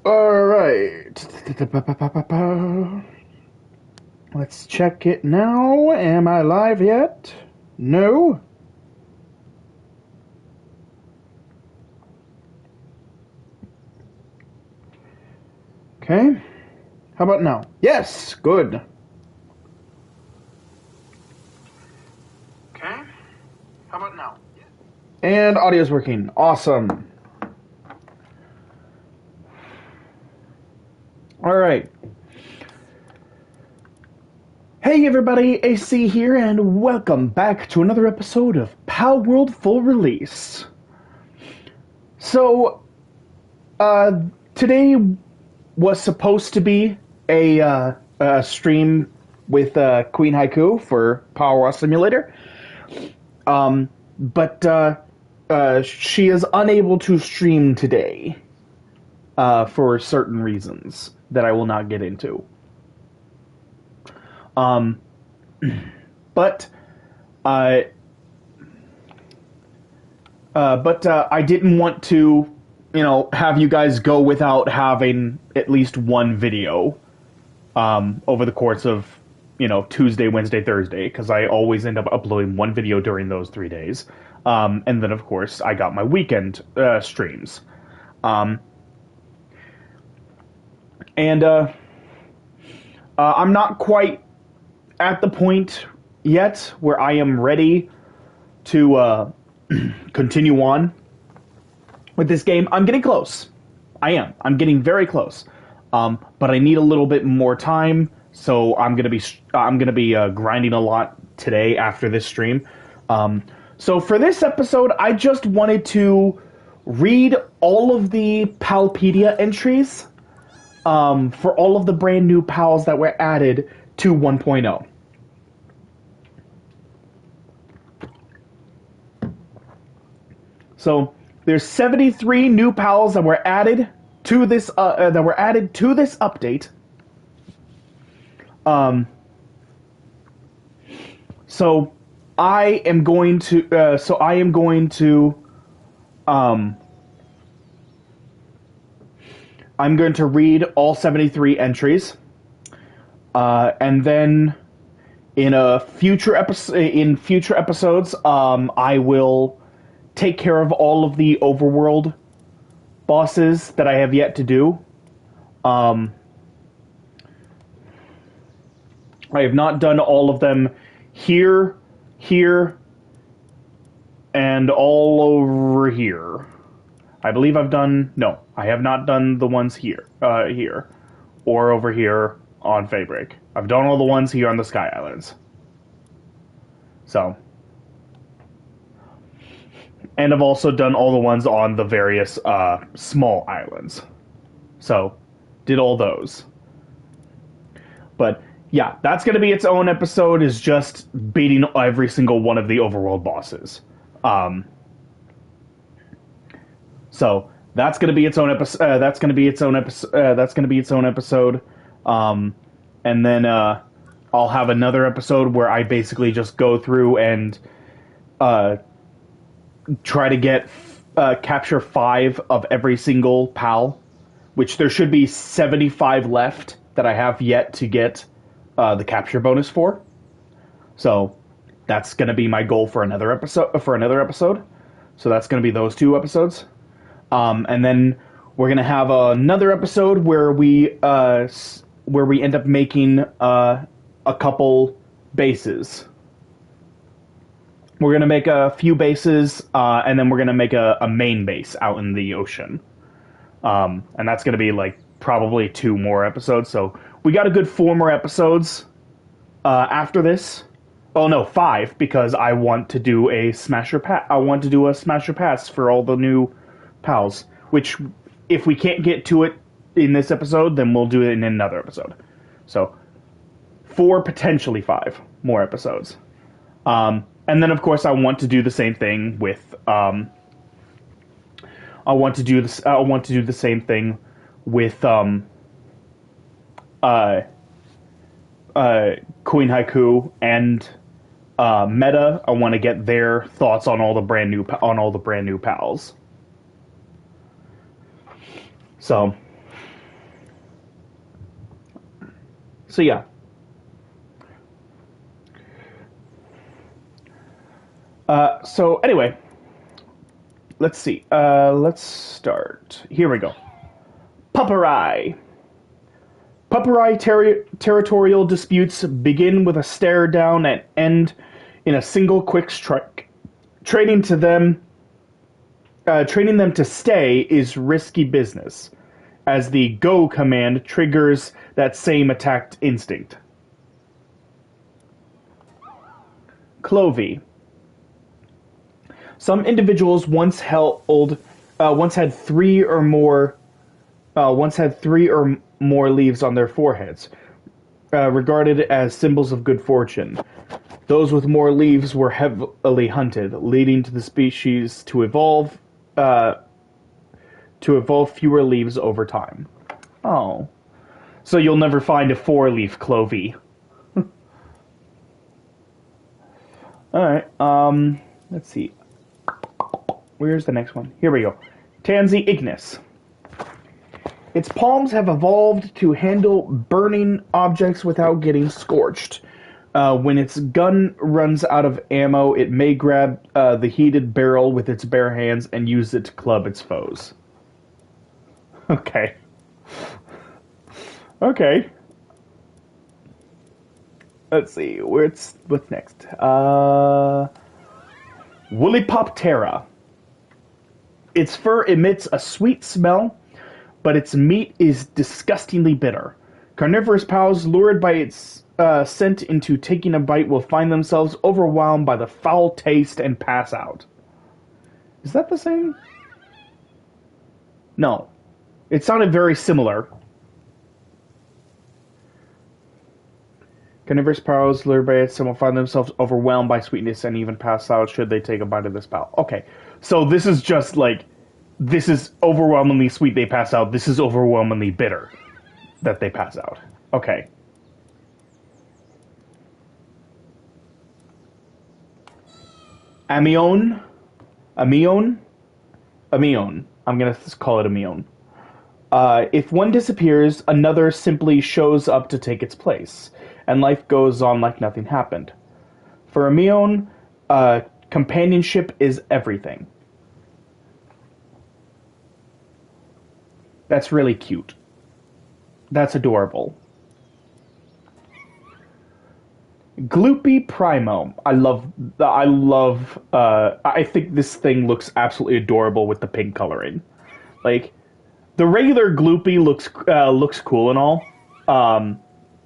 All right. Let's check it now. Am I live yet? No. Okay. How about now? Yes. Good. Okay. How about now? And audio's working. Awesome. All right. Hey everybody, AC here, and welcome back to another episode of Palworld Full Release. So, today was supposed to be a stream with Queen Haiku for Palworld Simulator, but she is unable to stream today for certain reasons that I will not get into. Um, but I didn't want to, have you guys go without having at least one video over the course of, Tuesday, Wednesday, Thursday, because I always end up uploading one video during those 3 days. And then, of course, I got my weekend streams. And I'm not quite at the point yet where I am ready to continue on with this game. I'm getting close. I am. I'm getting very close. But I need a little bit more time, so I'm gonna be grinding a lot today after this stream. So for this episode, I just wanted to read all of the Palpedia entries for all of the brand new pals that were added to 1.0. So there's 73 new pals that were added to this update. So I am going to I'm going to read all 73 entries, and then in future episodes, I will take care of all of the overworld bosses that I have yet to do. I have not done all of them here, and all over here. I believe I've done... No, I have not done the ones here, or over here on Faybreak. I've done all the ones here on the Sky Islands. So... And I've also done all the ones on the various small islands. So, did all those. But, yeah, that's going to be its own episode, is just beating every single one of the overworld bosses. So, that's going to be its own episode. That's going to be its own episode. And then I'll have another episode where I basically just go through and try to get capture 5 of every single PAL, which there should be 75 left that I have yet to get the capture bonus for. So that's going to be my goal for another episode. So that's going to be those 2 episodes. And then we're going to have another episode where we end up making a couple bases. We're going to make a few bases, and then we're going to make a main base out in the ocean. And that's going to be, probably 2 more episodes. So we got a good 4 more episodes after this. Oh, no, 5, because I want to do a Smasher Pass for all the new pals. Which, if we can't get to it in this episode, then we'll do it in another episode. So, 4, potentially 5 more episodes. And then, of course, I want to do the same thing with. I want to do the same thing with Queen Haiku and Meta. I want to get their thoughts on all the brand new pals. So, So yeah. So anyway, let's see. Let's start. Here we go. Pupperai. Pupperai territorial disputes begin with a stare down and end in a single quick strike. Training them to stay is risky business, as the go command triggers that same attack instinct. Clovey. Some individuals once had three or more leaves on their foreheads, regarded as symbols of good fortune. Those with more leaves were heavily hunted, leading to the species to evolve fewer leaves over time. Oh. So you'll never find a four-leaf Clovey. Alright, let's see. Where's the next one? Here we go. Tansy ignis. Its palms have evolved to handle burning objects without getting scorched. When its gun runs out of ammo, it may grab the heated barrel with its bare hands and use it to club its foes. Okay. Okay. Let's see. What's next? Woollypoptera. Its fur emits a sweet smell, but its meat is disgustingly bitter. Carnivorous pals, lured by its scent into taking a bite, will find themselves overwhelmed by the foul taste and pass out. Is that the same? No. It sounded very similar. Carnivorous pals, lured by its scent, will find themselves overwhelmed by sweetness and even pass out should they take a bite of this pal. Okay. So this is just like, this is overwhelmingly sweet, they pass out. This is overwhelmingly bitter that they pass out. Okay. Amion. I'm gonna call it Amion. If one disappears, another simply shows up to take its place, and life goes on like nothing happened. For Amion, companionship is everything. That's really cute. That's adorable. Gloopy Primo. I think this thing looks absolutely adorable with the pink coloring. Like, the regular Gloopy looks cool and all,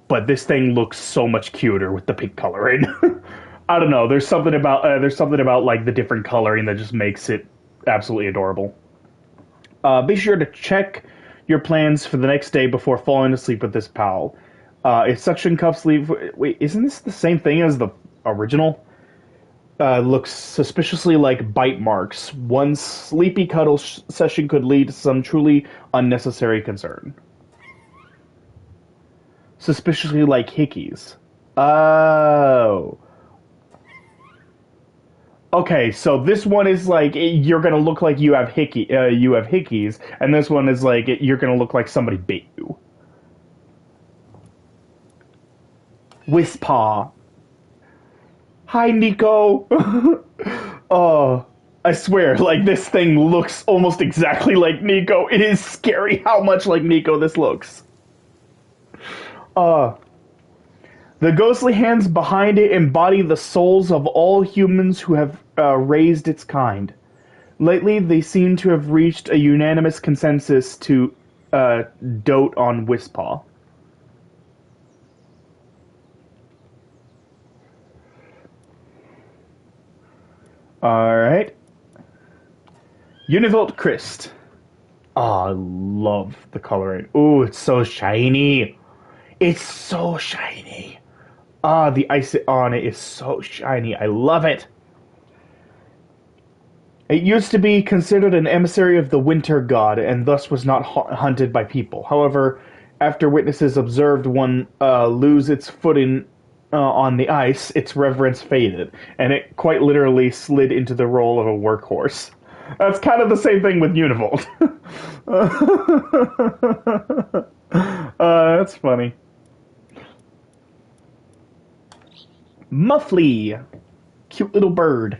but this thing looks so much cuter with the pink coloring. I don't know. There's something about like the different coloring that just makes it absolutely adorable. Be sure to check your plans for the next day before falling asleep with this pal. If suction cuffs leave... Wait, isn't this the same thing as the original? Looks suspiciously like bite marks. One sleepy cuddle session could lead to some truly unnecessary concern. Suspiciously like hickeys. Oh. Okay, so this one is like, you're gonna look like you have hickeys, and this one is like, you're gonna look like somebody bit you. Whispaw. Hi, Nico. Oh, I swear, like, this thing looks almost exactly like Nico. It is scary how much like Nico this looks. The ghostly hands behind it embody the souls of all humans who have raised its kind. Lately, they seem to have reached a unanimous consensus to dote on Whispaw. Alright. Univolt Christ. Oh, I love the coloring. Ooh, it's so shiny. It's so shiny. Ah, the ice on it is so shiny. I love it. It used to be considered an emissary of the winter god, and thus was not hunted by people. However, after witnesses observed one lose its footing on the ice, its reverence faded, and it quite literally slid into the role of a workhorse. That's kind of the same thing with Univolt. That's funny. Muffly. Cute little bird.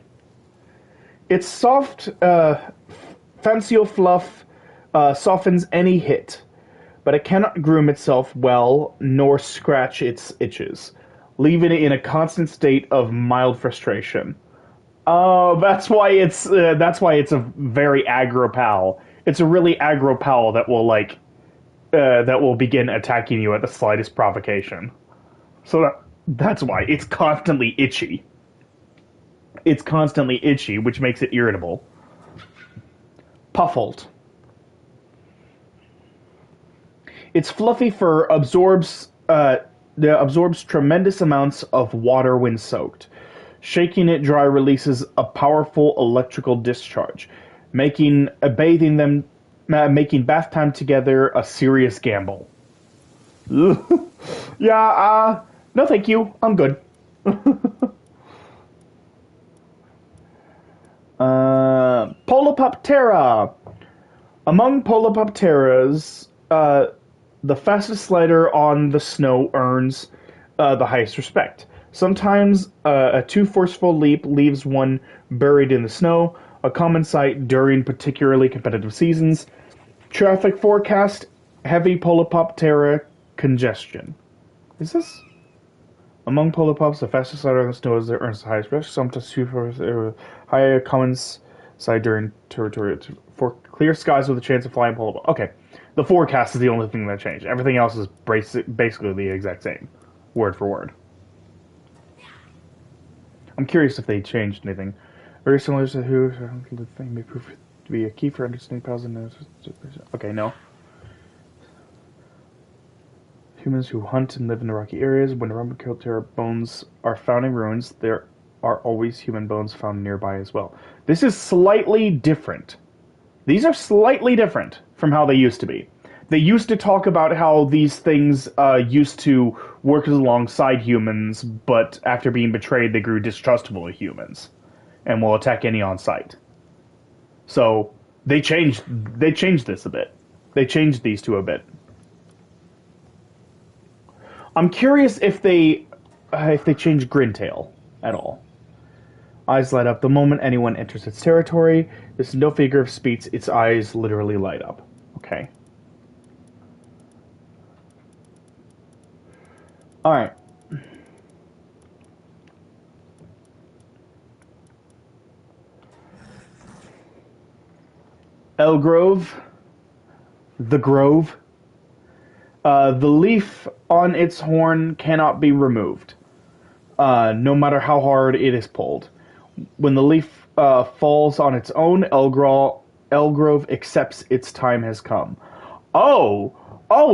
Its soft, fancial fluff softens any hit, but it cannot groom itself well nor scratch its itches, leaving it in a constant state of mild frustration. Oh, that's why it's a very aggro pal. It's a really aggro pal that will that will begin attacking you at the slightest provocation. So that's why it's constantly itchy. It's constantly itchy, which makes it irritable. Puffled. Its fluffy fur absorbs tremendous amounts of water when soaked. Shaking it dry releases a powerful electrical discharge, making making bath time together a serious gamble. Yeah, no thank you. I'm good. Polopoptera. Among Polopopteras, the fastest slider on the snow earns the highest respect. Sometimes a too forceful leap leaves one buried in the snow, a common sight during particularly competitive seasons. Traffic forecast, heavy Polopoptera congestion. Is this? Among Polopops, the fastest slider on the snow is that earns the highest respect. Sometimes too higher common sight during territory for clear skies with a chance of flying Polopop. Okay, the forecast is the only thing that changed. Everything else is basically the exact same, word for word. I'm curious if they changed anything. Very similar to who the thing may prove to be a key for understanding pals and okay, no. Humans who hunt and live in the rocky areas. When Rumpeltilter bones are found in ruins, there are always human bones found nearby as well. This is slightly different. These are slightly different from how they used to be. They used to talk about how these things used to work alongside humans, but after being betrayed, they grew distrustful of humans and will attack any on sight. So they changed this a bit. They changed these two a bit. I'm curious if they change Grintail at all. Eyes light up the moment anyone enters its territory. This is no figure of speech. Its eyes literally light up. Okay. All right. Elgrove. The Grove. The leaf on its horn cannot be removed, no matter how hard it is pulled. When the leaf falls on its own, Elgrove accepts its time has come. Oh,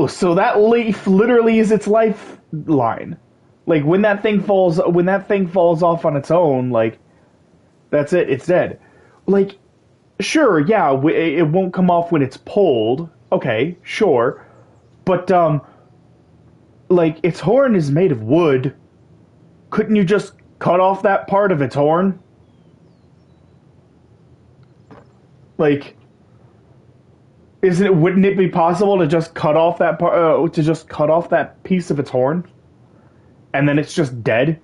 so that leaf literally is its lifeline. Like when that thing falls off on its own, like that's it, it's dead. Like, sure, yeah, it won't come off when it's pulled. Okay, sure. But, like, its horn is made of wood. Couldn't you just cut off that part of its horn? Like, wouldn't it be possible to just cut off that part, to just cut off that piece of its horn? And then it's just dead?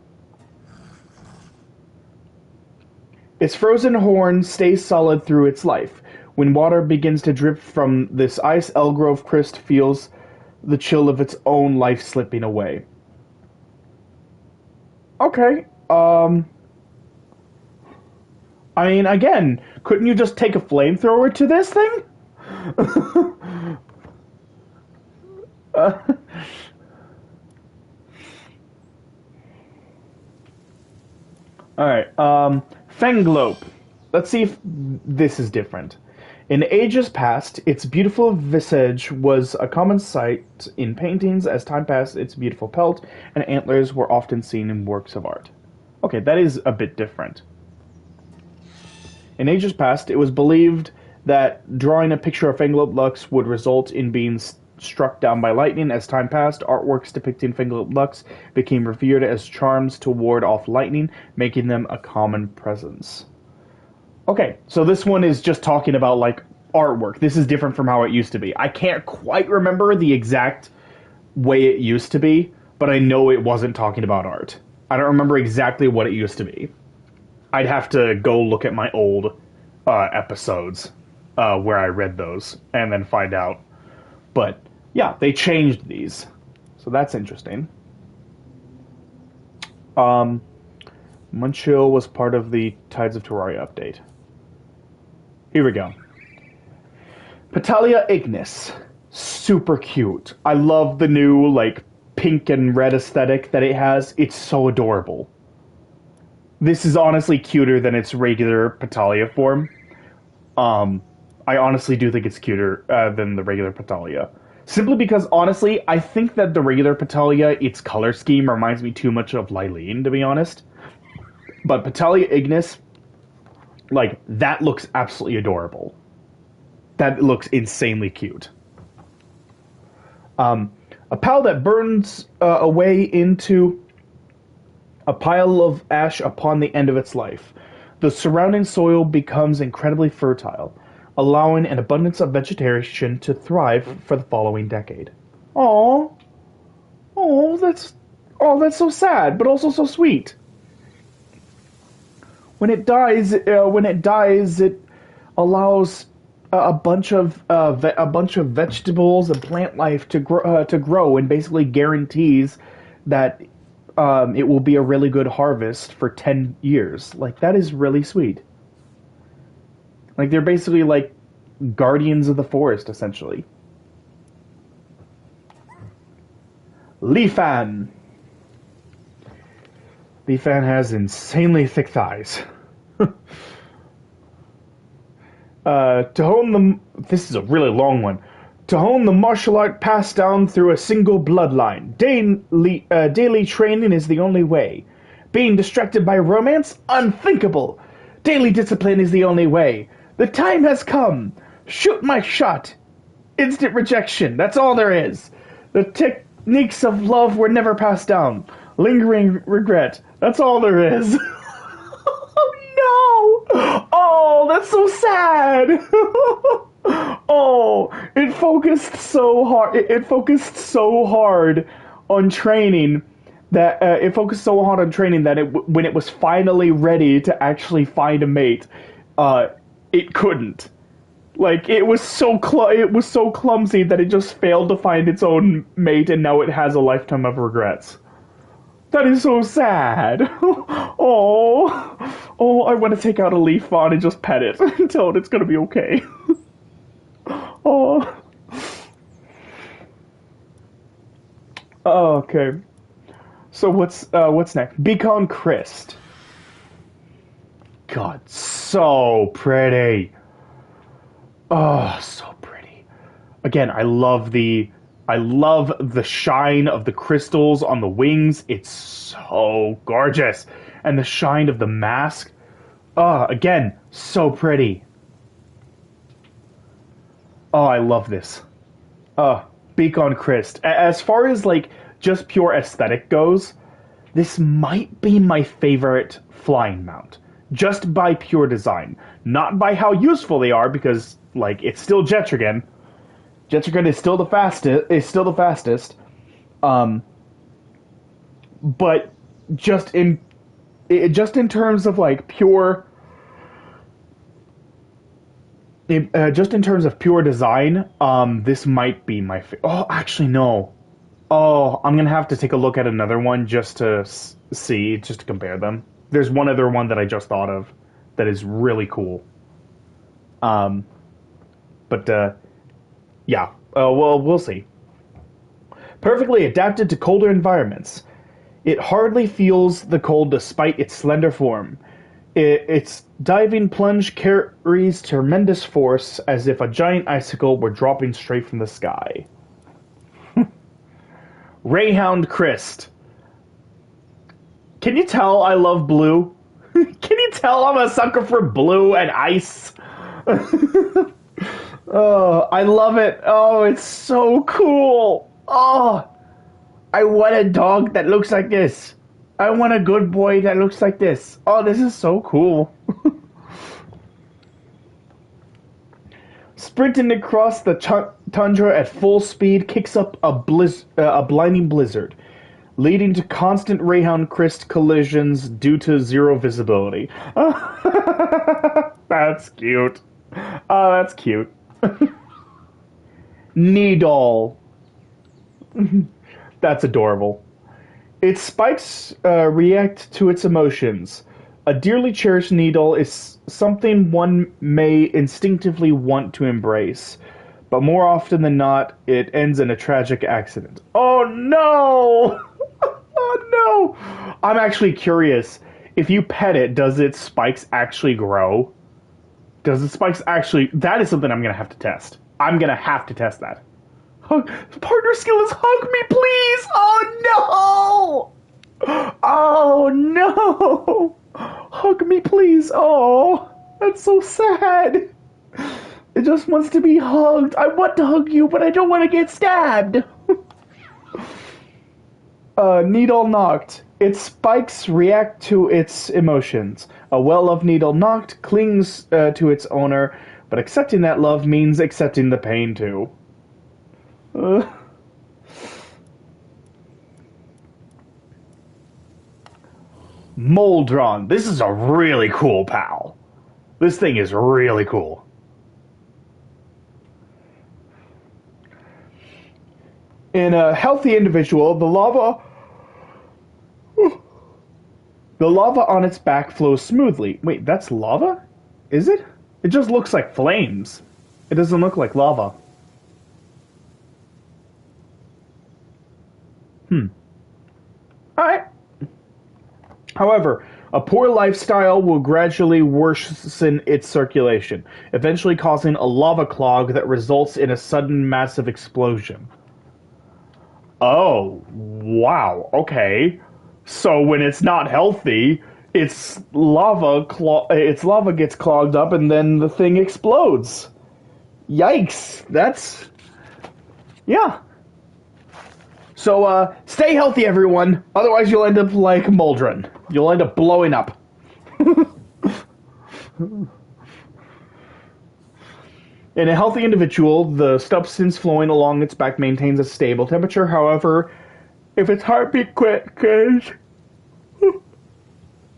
Its frozen horn stays solid through its life. When water begins to drip from this ice, Elgrove Crest feels the chill of its own life slipping away. Okay, I mean, again, couldn't you just take a flamethrower to this thing? Alright, Fenglope. Let's see if this is different. In ages past, its beautiful visage was a common sight in paintings. As time passed, its beautiful pelt and antlers were often seen in works of art. Okay, that is a bit different. In ages past, it was believed that drawing a picture of Fenglope Lux would result in being struck down by lightning. As time passed, artworks depicting Fenglope Lux became revered as charms to ward off lightning, making them a common presence. Okay, so this one is just talking about, like, artwork. This is different from how it used to be. I can't quite remember the exact way it used to be, but I know it wasn't talking about art. I don't remember exactly what it used to be. I'd have to go look at my old episodes where I read those and then find out. But yeah, they changed these, so that's interesting. Um, Munchill was part of the Tides of Terraria update. Here we go. Petalia ignis, super cute. I love the new like pink and red aesthetic that it has. It's so adorable. This is honestly cuter than its regular Petalia form. I honestly do think it's cuter than the regular Petalia. Simply because, honestly, I think that the regular Petalia, its color scheme reminds me too much of Lylene, to be honest. But Petalia Ignis, like, that looks absolutely adorable. That looks insanely cute. A pal that burns away into a pile of ash upon the end of its life. The surrounding soil becomes incredibly fertile, allowing an abundance of vegetation to thrive for the following decade. Oh, that's so sad, but also so sweet. When it dies, it allows a bunch of vegetables and plant life to grow, and basically guarantees that it will be a really good harvest for 10 years. Like, that is really sweet. Like, they're basically like guardians of the forest, essentially. Leafan. Leafan has insanely thick thighs. This is a really long one. To hone the martial art passed down through a single bloodline. Daily training is the only way. Being distracted by romance? Unthinkable. Daily discipline is the only way. The time has come. Shoot my shot. Instant rejection. That's all there is. The techniques of love were never passed down. Lingering regret. That's all there is. Oh no! Oh, that's so sad. Oh, it focused so hard. It focused so hard on training that when it was finally ready to actually find a mate, it couldn't. Like, it was so clumsy that it just failed to find its own mate, and now it has a lifetime of regrets. That is so sad. Oh, I want to take out a leaf on and just pet it and tell it it's gonna be okay. Oh. Okay. So what's next? Beacon Crest. God, so pretty. Oh, so pretty. Again, I love the shine of the crystals on the wings. It's so gorgeous. And the shine of the mask. Again, so pretty. Oh, I love this. Beacon Crest. As far as, like, just pure aesthetic goes, this might be my favorite flying mount. Just by pure design. Not by how useful they are, because, like, it's still Jetrigan. Jetrigan is still the fastest. But just in terms of, like, pure... just in terms of pure design, this might be my favorite. Oh, actually, no. Oh, I'm going to have to take a look at another one just to see, just to compare them. There's one other one that I just thought of that is really cool. Yeah. Well, we'll see. Perfectly adapted to colder environments. It hardly feels the cold despite its slender form. Its diving plunge carries tremendous force, as if a giant icicle were dropping straight from the sky. Rayhound Christ. Can you tell I love blue? Can you tell I'm a sucker for blue and ice? Oh, I love it. Oh, it's so cool. Oh, I want a dog that looks like this. I want a good boy that looks like this. Oh, this is so cool. Sprinting across the tundra at full speed kicks up a blinding blizzard, leading to constant Rayhound Crest collisions due to zero visibility. That's cute. Oh, that's cute. Needle. That's adorable. Its spikes react to its emotions. A dearly cherished needle is something one may instinctively want to embrace, but more often than not, it ends in a tragic accident. Oh no! Oh no! I'm actually curious. If you pet it, does its spikes actually grow? Does its spikes actually... That is something I'm going to have to test. I'm going to have to test that. Partner skill is hug me, please! Oh no! Oh no! Hug me, please! Oh, that's so sad. It just wants to be hugged. I want to hug you, but I don't want to get stabbed. Needle knocked. Its spikes react to its emotions. A well-loved needle knocked clings to its owner, but accepting that love means accepting the pain too. Moldron. This is a really cool pal. This thing is really cool. In a healthy individual, the lava on its back flows smoothly. Wait, that's lava? Is it? It just looks like flames. It doesn't look like lava. Alright. However, a poor lifestyle will gradually worsen its circulation, eventually causing a lava clog that results in a sudden massive explosion. Oh, wow, okay. So when it's not healthy, its lava gets clogged up and then the thing explodes. Yikes. That's... Yeah. So, stay healthy, everyone. Otherwise, you'll end up like Moldron. You'll end up blowing up. In a healthy individual, the substance flowing along its back maintains a stable temperature. However, if its heartbeat quits,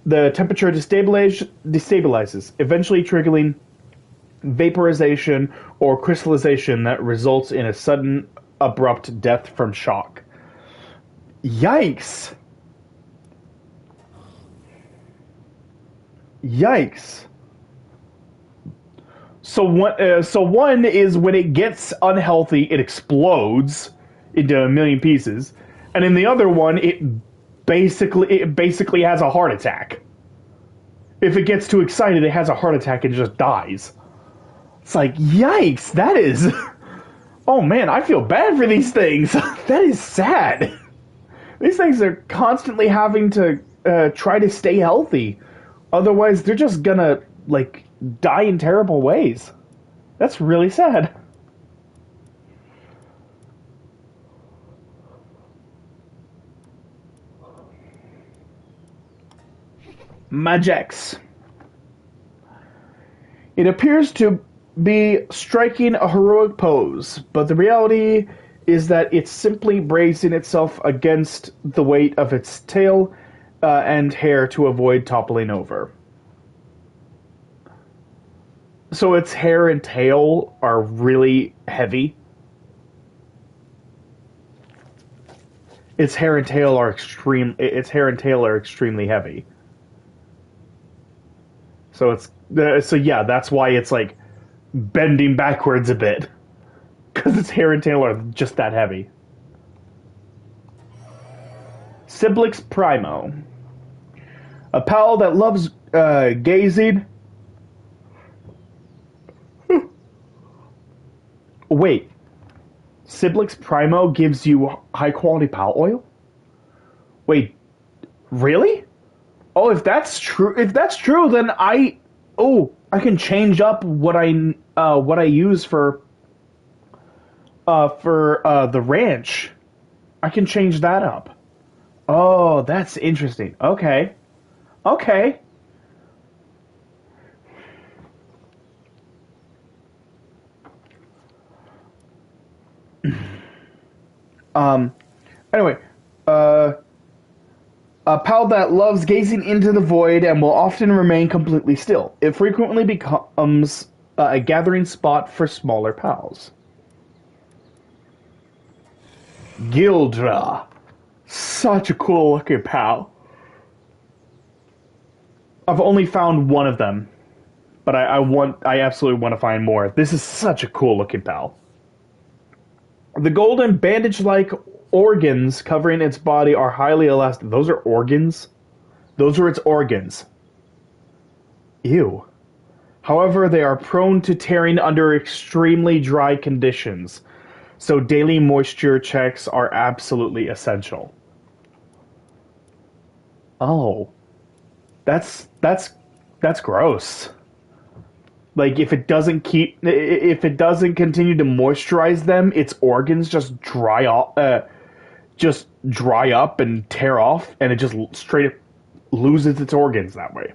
the temperature destabilizes, eventually triggering vaporization or crystallization that results in a sudden, abrupt death from shock. Yikes! Yikes! So one is when it gets unhealthy, it explodes into a million pieces, and in the other one, it basically has a heart attack. If it gets too excited, it has a heart attack and just dies. It's like, yikes! That is... Oh man, I feel bad for these things. That is sad. These things are constantly having to try to stay healthy. Otherwise, they're just gonna, like, die in terrible ways. That's really sad. Majex. It appears to be striking a heroic pose, but the reality is that it's simply bracing itself against the weight of its tail and hair to avoid toppling over. So its hair and tail are really heavy. Its hair and tail are extremely heavy. So yeah, that's why it's like bending backwards a bit. Because its hair and tail are just that heavy. Siblix Primo. A pal that loves gazing. Wait. Siblix Primo gives you high quality pal oil? Wait, really? Oh, if that's true, then I can change up what I use for the ranch. I can change that up. Oh, that's interesting. Okay. Okay. Um, anyway, A pal that loves gazing into the void and will often remain completely still. It frequently becomes a gathering spot for smaller pals. Gildra. Such a cool looking pal. I've only found one of them, but I absolutely want to find more. This is such a cool looking pal. The golden bandage-like organs covering its body are highly elastic. Those are organs? Those are its organs. Ew. However, they are prone to tearing under extremely dry conditions, so daily moisture checks are absolutely essential. Oh, that's gross. Like if it doesn't continue to moisturize them, its organs just dry up and tear off, and it just straight up loses its organs that way.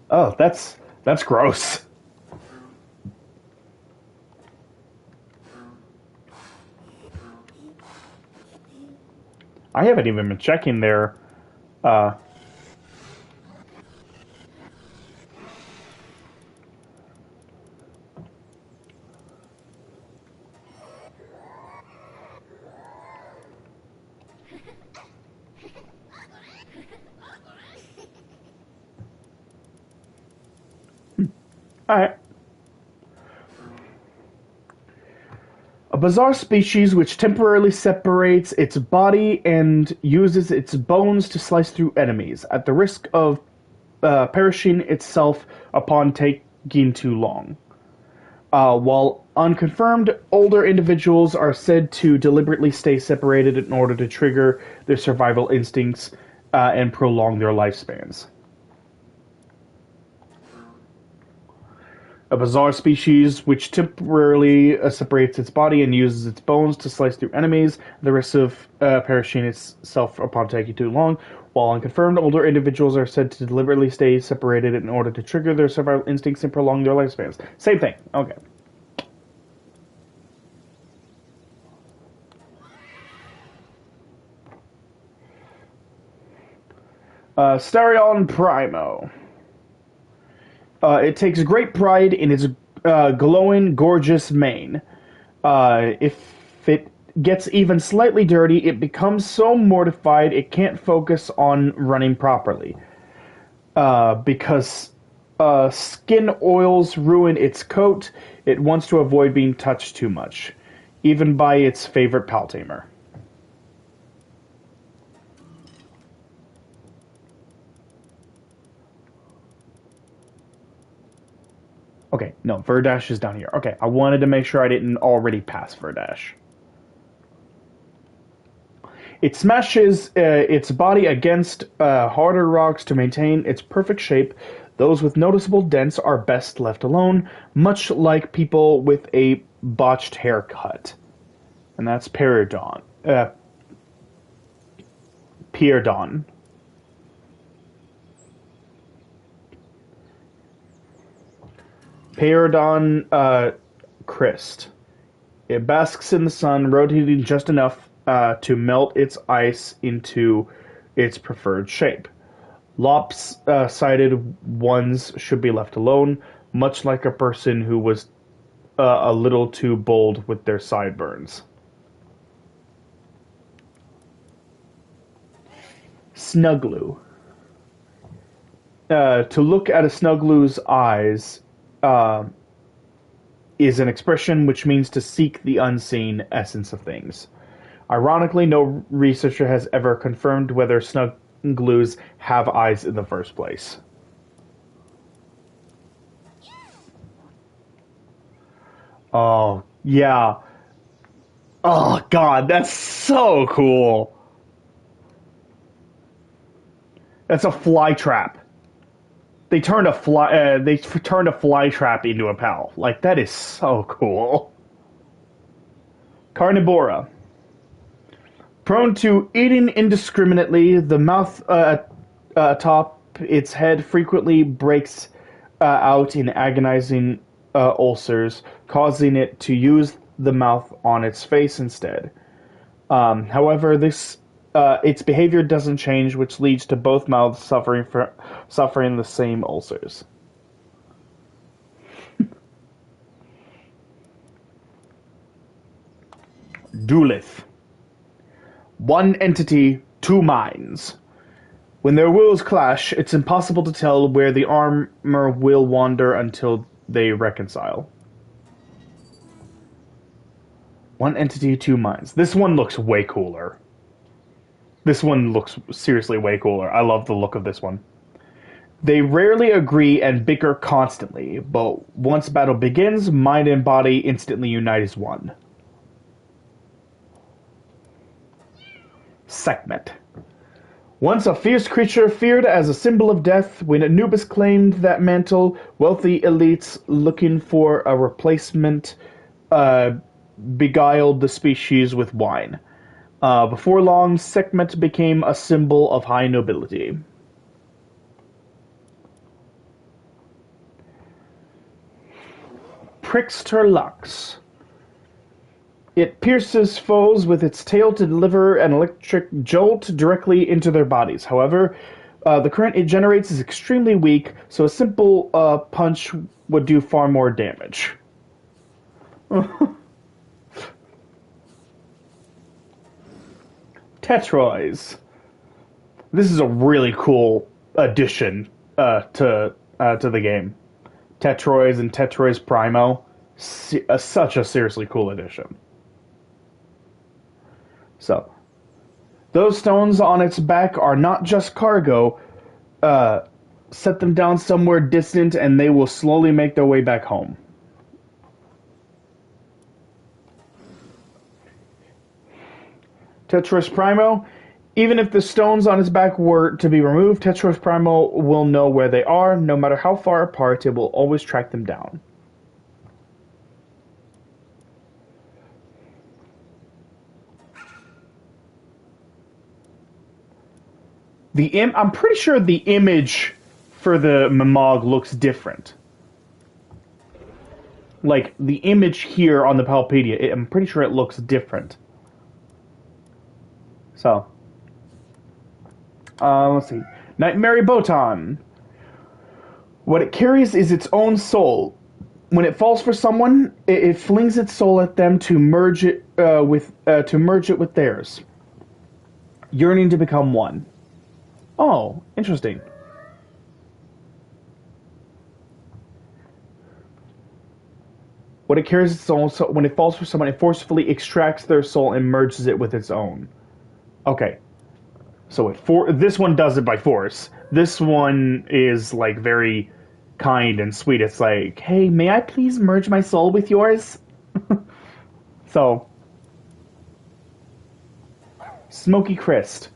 Oh, that's gross. I haven't even been checking their. Uh, all right. A bizarre species which temporarily separates its body and uses its bones to slice through enemies, at the risk of perishing itself upon taking too long. While unconfirmed, older individuals are said to deliberately stay separated in order to trigger their survival instincts and prolong their lifespans. A bizarre species which temporarily separates its body and uses its bones to slice through enemies, the risk of perishing itself upon taking too long. While unconfirmed, older individuals are said to deliberately stay separated in order to trigger their survival instincts and prolong their lifespans. Same thing. Okay. Stereon Primo. It takes great pride in its glowing, gorgeous mane. If it gets even slightly dirty, it becomes so mortified it can't focus on running properly. Because skin oils ruin its coat, it wants to avoid being touched too much, even by its favorite pal tamer. Okay, no, Verdash is down here. Okay, I wanted to make sure I didn't already pass Verdash. It smashes its body against harder rocks to maintain its perfect shape. Those with noticeable dents are best left alone, much like people with a botched haircut. And that's Peridon. Peridon. Peridon Christ. It basks in the sun, rotating just enough to melt its ice into its preferred shape. Lopsided ones should be left alone, much like a person who was a little too bold with their sideburns. Snugglue. To look at a Snugglue's eyes is an expression which means to seek the unseen essence of things. Ironically, no researcher has ever confirmed whether Snugglues have eyes in the first place. Oh, yeah. Oh, God, that's so cool. That's a fly trap. They turned a fly trap into a pal. Like that is so cool. Carnivora. Prone to eating indiscriminately, the mouth atop its head frequently breaks out in agonizing ulcers, causing it to use the mouth on its face instead. However, this its behavior doesn't change, which leads to both mouths suffering the same ulcers. Duelith. One entity, two minds. When their wills clash, it's impossible to tell where the armor will wander until they reconcile. One entity, two minds. This one looks way cooler. This one looks seriously way cooler. I love the look of this one. They rarely agree and bicker constantly, but once battle begins, mind and body instantly unite as one. Sekhmet. Once a fierce creature feared as a symbol of death, when Anubis claimed that mantle, wealthy elites looking for a replacement beguiled the species with wine. Before long, Sekhmet became a symbol of high nobility. Prickster Lux. It pierces foes with its tail to deliver an electric jolt directly into their bodies. However, the current it generates is extremely weak, so a simple punch would do far more damage. Tetrois. This is a really cool addition to the game. Tetrois and Tetrois Primo. Such a seriously cool addition. So, those stones on its back are not just cargo. Set them down somewhere distant and they will slowly make their way back home. Tetros Primo. Even if the stones on its back were to be removed, Tetros Primo will know where they are. No matter how far apart, it will always track them down. I'm pretty sure the image for the Mamog looks different. Like, the image here on the Palpedia, I'm pretty sure it looks different. So, let's see. Nightmare Botan. What it carries is its own soul. When it falls for someone, it flings its soul at them to merge it with theirs, yearning to become one. Oh, interesting. What it carries its own soul. When it falls for someone, it forcefully extracts their soul and merges it with its own. Okay. So this one does it by force. This one is like very kind and sweet. It's like, hey, may I please merge my soul with yours? So, Smoky Crest.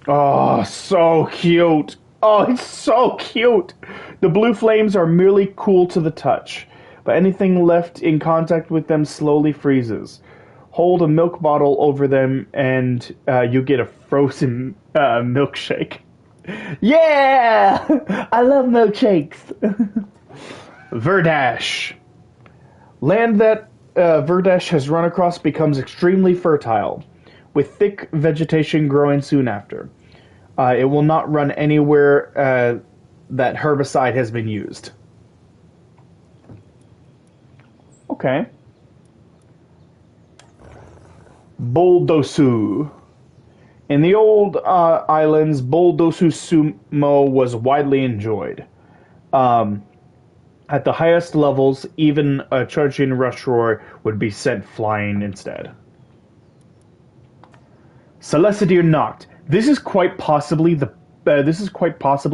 Oh, so cute. Oh, it's so cute. The blue flames are merely cool to the touch, but anything left in contact with them slowly freezes. Hold a milk bottle over them and you get a frozen milkshake. Yeah! I love milkshakes. Verdash. Land that Verdash has run across becomes extremely fertile, with thick vegetation growing soon after. It will not run anywhere that herbicide has been used. Okay. Boldosu. In the old islands, Boldosu Sumo was widely enjoyed. At the highest levels, even a charging rush roar would be sent flying instead. Celestidir Noct. This is quite possibly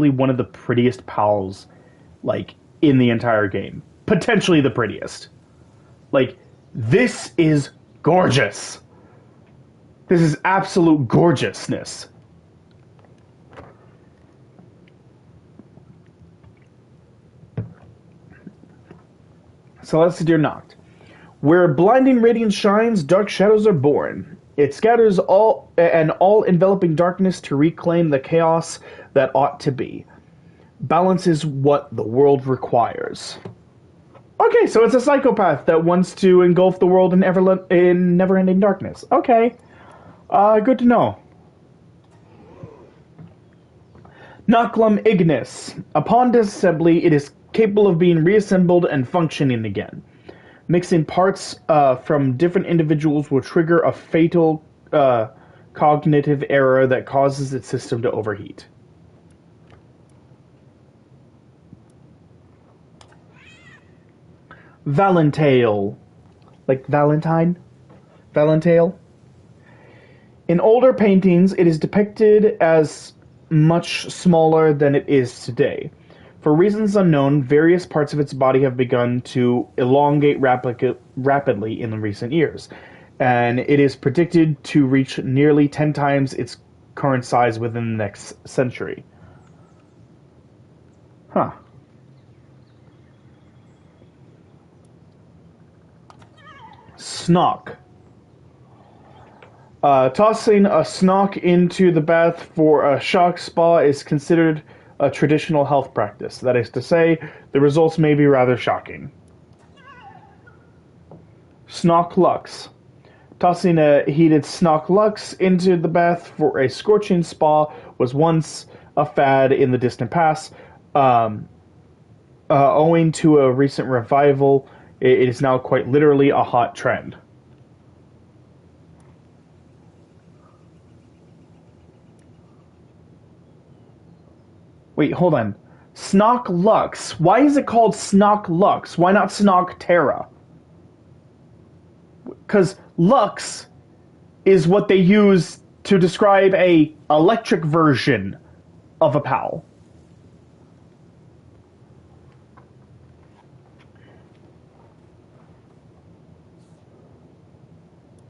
one of the prettiest pals, like, in the entire game. Potentially the prettiest. Like, this is gorgeous. This is absolute gorgeousness. Celestidir Noct. Where blinding radiance shines, dark shadows are born. It scatters an all-enveloping darkness to reclaim the chaos that ought to be. Balance is what the world requires. Okay, so it's a psychopath that wants to engulf the world in never-ending darkness. Okay. Good to know. Noculum ignis. Upon disassembly, it is capable of being reassembled and functioning again. Mixing parts from different individuals will trigger a fatal cognitive error that causes its system to overheat. Valentale. Like Valentine? Valentale? In older paintings, it is depicted as much smaller than it is today. For reasons unknown, various parts of its body have begun to elongate rapidly in recent years, and it is predicted to reach nearly 10 times its current size within the next century. Huh. Snock. Tossing a snock into the bath for a shock spa is considered a traditional health practice. That is to say, the results may be rather shocking. Snock Lux. Tossing a heated Snock Lux into the bath for a scorching spa was once a fad in the distant past. Owing to a recent revival, it is now quite literally a hot trend. Wait, hold on. Snock Lux. Why is it called Snock Lux? Why not Snock Terra? Because Lux is what they use to describe a electric version of a PAL.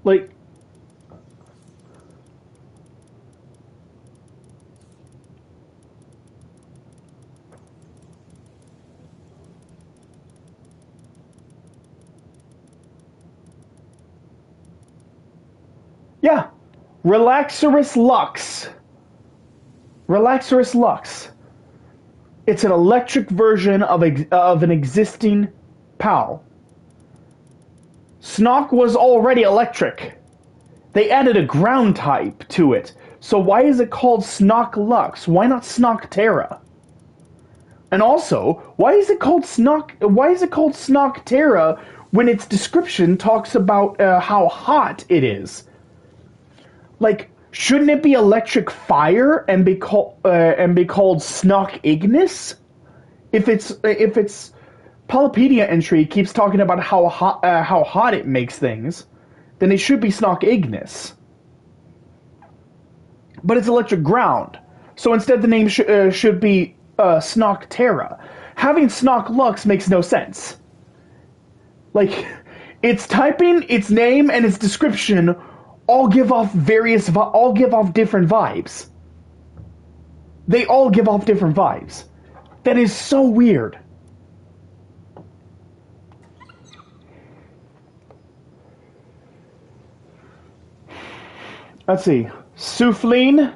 Like, yeah, Relaxorus Lux. Relaxorus Lux. It's an electric version of an existing PAL. Snock was already electric. They added a ground type to it. So why is it called Snock Lux? Why not Snock Terra? And also, why is it called Snock Terra when its description talks about how hot it is? Like, shouldn't it be electric fire and be called Snock Ignis? If its Palpedia entry keeps talking about how hot it makes things, then it should be Snock Ignis. But it's electric ground, so instead the name should be Snock Terra. Having Snock Lux makes no sense. Like, its typing, its name, and its description all give off different vibes. They all give off different vibes. That is so weird. Let's see. Souffline.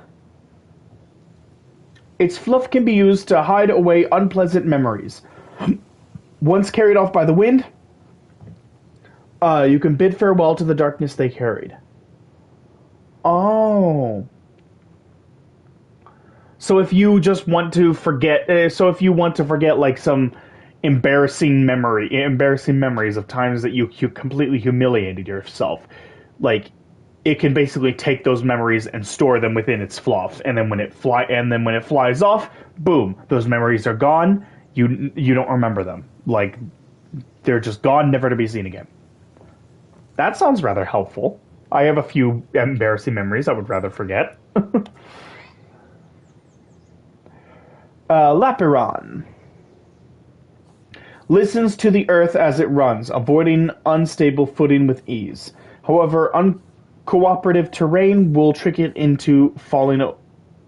Its fluff can be used to hide away unpleasant memories. Once carried off by the wind, you can bid farewell to the darkness they carried. Oh. So if you just want to forget, like some embarrassing memories of times that you completely humiliated yourself, like it can basically take those memories and store them within its fluff, and then when it flies off, boom, those memories are gone. You don't remember them. Like they're just gone, never to be seen again. That sounds rather helpful. I have a few embarrassing memories I would rather forget. Lapiron. Listens to the earth as it runs, avoiding unstable footing with ease. However, uncooperative terrain will trick it into falling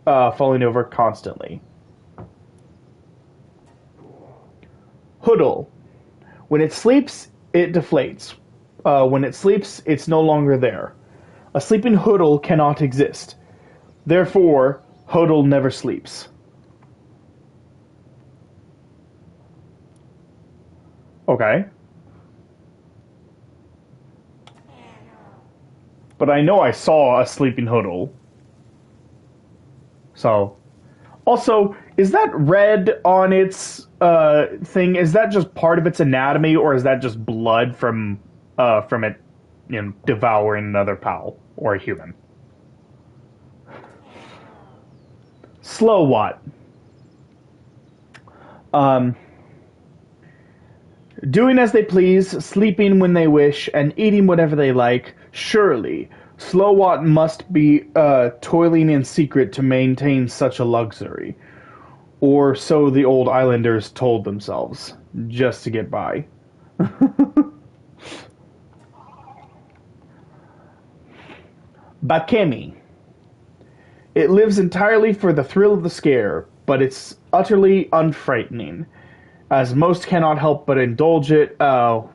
over constantly. Hoodle. When it sleeps, it deflates. When it sleeps, it's no longer there. A sleeping Hoodle cannot exist. Therefore, Hoodle never sleeps. Okay. But I know I saw a sleeping Hoodle. So, Also, is that red on its thing? Is that just part of its anatomy, or is that just blood from it, devouring another pal or a human? Slow what? Um, Doing as they please, sleeping when they wish, and eating whatever they like. Surely, Slowat must be toiling in secret to maintain such a luxury. Or so the old islanders told themselves, just to get by. Bakemi. It lives entirely for the thrill of the scare, but it's utterly unfrightening, as most cannot help but indulge it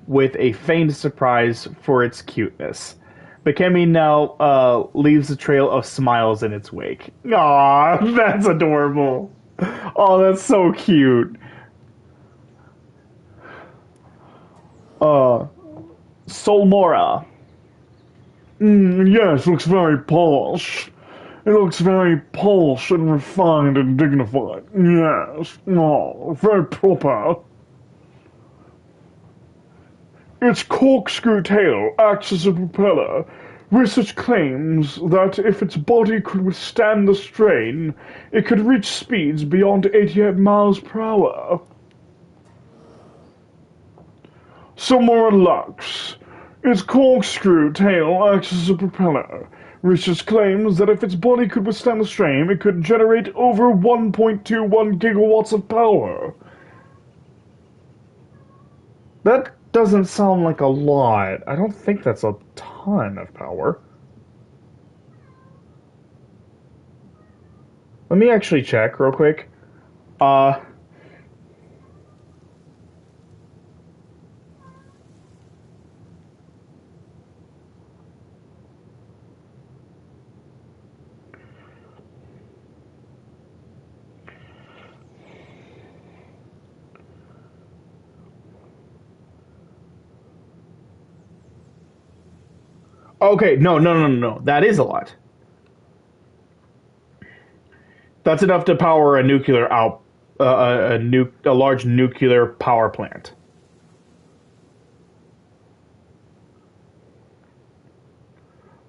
with a feigned surprise for its cuteness. Bakemi now leaves a trail of smiles in its wake. Aw, that's adorable. Oh, that's so cute. Uh, Solmora. Yes, looks very posh. It looks very posh and refined and dignified. Yes, oh, very proper. Its corkscrew tail acts as a propeller. Research claims that if its body could withstand the strain, it could reach speeds beyond 88 miles per hour. Somewhere relax. Its corkscrew tail acts as a propeller. Research claims that if its body could withstand the strain, it could generate over 1.21 gigawatts of power. That doesn't sound like a lot. I don't think that's a ton of power. Let me actually check real quick. Uh, okay, no. That is a lot. That's enough to power a nuclear out, a large nuclear power plant.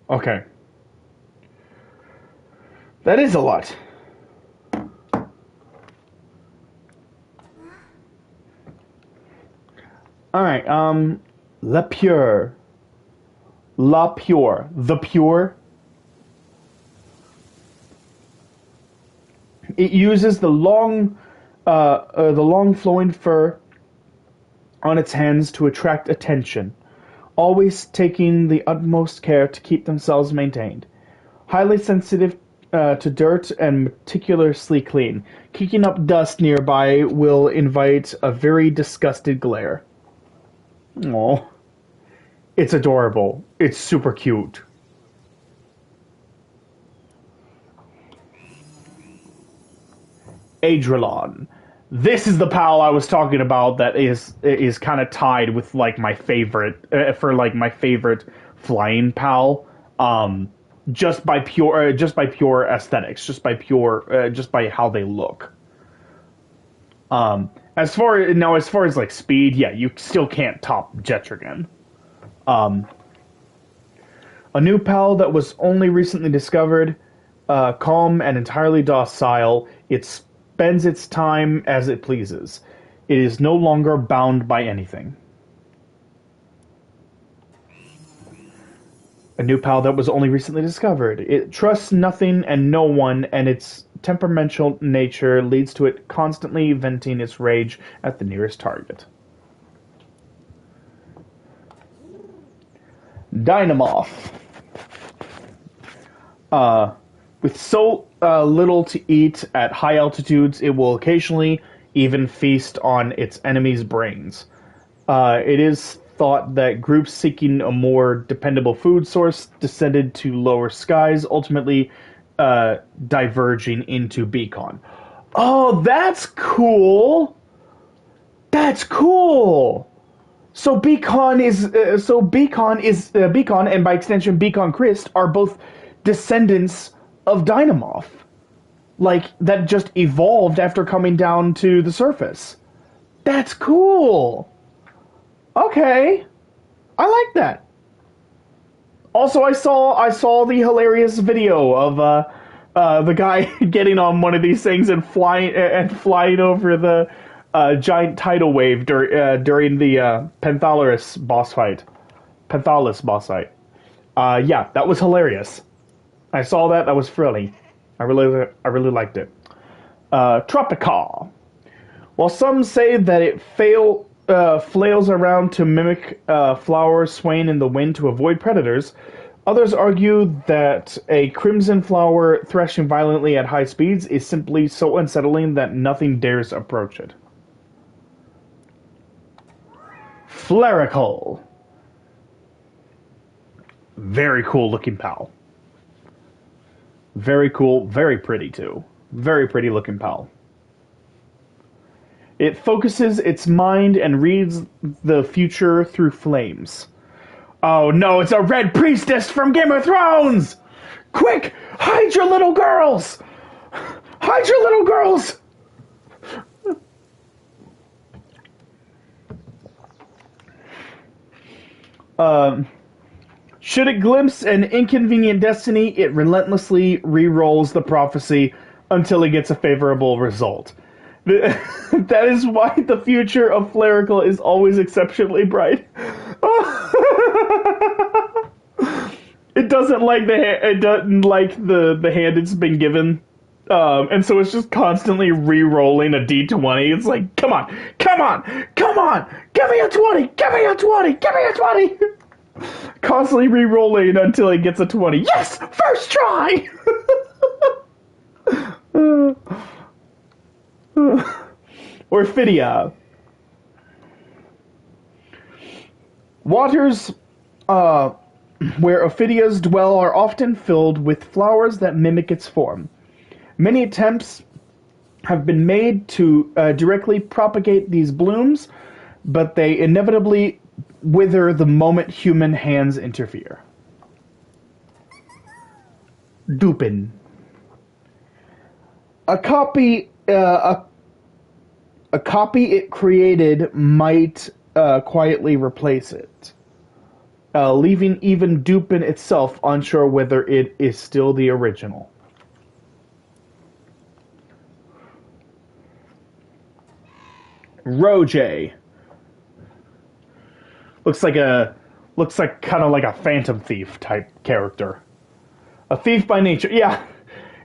Okay, that is a lot. All right, La Pure, La Pure, the Pure. It uses the long flowing fur on its hands to attract attention, always taking the utmost care to keep themselves maintained. Highly sensitive to dirt and meticulously clean. Kicking up dust nearby will invite a very disgusted glare. Oh, it's adorable. It's super cute. Adrelon. This is the pal I was talking about that is kind of tied with like my favorite for like my favorite flying pal. Just by pure aesthetics, just by how they look. As far as like speed, yeah, you still can't top Jetrigan. Um, a new pal that was only recently discovered, calm and entirely docile. It spends its time as it pleases. It is no longer bound by anything. A new pal that was only recently discovered. It trusts nothing and no one, and its temperamental nature leads to it constantly venting its rage at the nearest target. Dynamoth. With so little to eat at high altitudes, it will occasionally even feast on its enemies' brains. It is thought that groups seeking a more dependable food source descended to lower skies, ultimately diverging into Beacon. Oh, that's cool! That's cool! Beacon, and by extension Beacon Christ, are both descendants of Dynamoth. like that just evolved after coming down to the surface. That's cool. Okay, I like that. Also, I saw the hilarious video of the guy getting on one of these things and flying over the giant tidal wave during the Panthalus boss fight. Panthalus boss fight. Yeah, that was hilarious. I saw that. That was thrilling. I really liked it. Tropical. While some say that it flails around to mimic flowers swaying in the wind to avoid predators, others argue that a crimson flower threshing violently at high speeds is simply so unsettling that nothing dares approach it. Flerical. Very cool looking pal. Very cool, very pretty too. Very pretty looking pal. It focuses its mind and reads the future through flames. Oh no, it's a red priestess from Game of Thrones! Quick, hide your little girls! Hide your little girls! Should it glimpse an inconvenient destiny, it relentlessly re-rolls the prophecy until it gets a favorable result. That is why the future of Flerical is always exceptionally bright. It doesn't like the hand it's been given, and so it's just constantly re-rolling a d20. It's like, come on, come on, come on, give me a 20, give me a 20, give me a 20. Constantly re-rolling until it gets a 20. Yes, first try. Orphidia. Waters where Ophidias dwell are often filled with flowers that mimic its form. Many attempts have been made to directly propagate these blooms, but they inevitably wither the moment human hands interfere. Dupin. A copy it created might quietly replace it, leaving even Dupin itself unsure whether it is still the original. Roje. Looks like kind of like a phantom thief type character. A thief by nature. Yeah.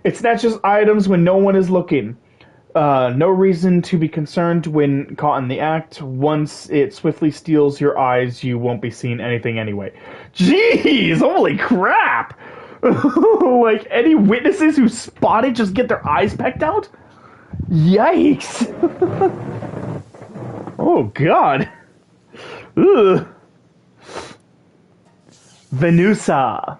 It snatches items when no one is looking. No reason to be concerned when caught in the act. Once it swiftly steals your eyes, you won't be seeing anything anyway. Jeez! Holy crap! Like, any witnesses who spot it just get their eyes pecked out? Yikes! Oh, God. Ugh. Venusa.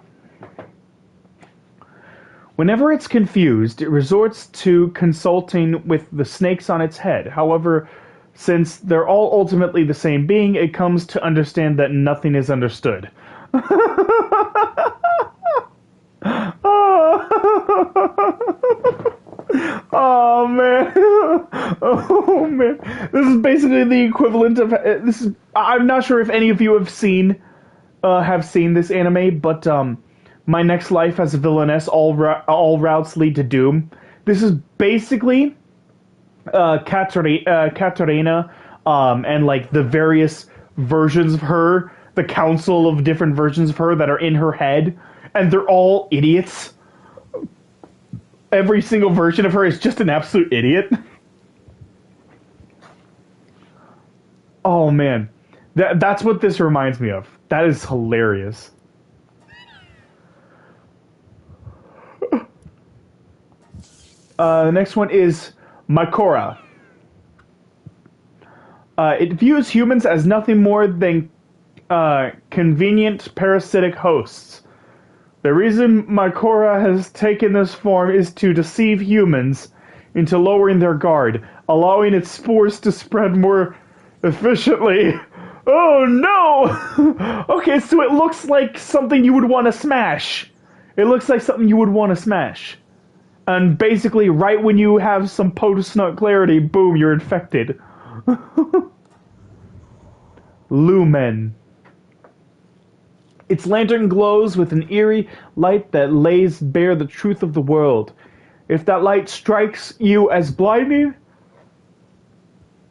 Whenever it's confused, it resorts to consulting with the snakes on its head. However, since they're all ultimately the same being, it comes to understand that nothing is understood. Oh man. Oh man. This is basically the equivalent of this is I'm not sure if any of you have seen this anime, but My Next Life as a Villainess, all routes lead to doom. This is basically Katarina and like the various versions of her, the council of different versions of her that are in her head, and they're all idiots. Every single version of her is just an absolute idiot. Oh man, that's what this reminds me of. That is hilarious. The next one is Mycora. It views humans as nothing more than convenient parasitic hosts. The reason Mycora has taken this form is to deceive humans into lowering their guard, allowing its spores to spread more efficiently. Oh no! Okay, so it looks like something you would want to smash. It looks like something you would want to smash. And basically, right when you have some post-nut clarity, boom, you're infected. Lumen. Its lantern glows with an eerie light that lays bare the truth of the world. If that light strikes you as blinding,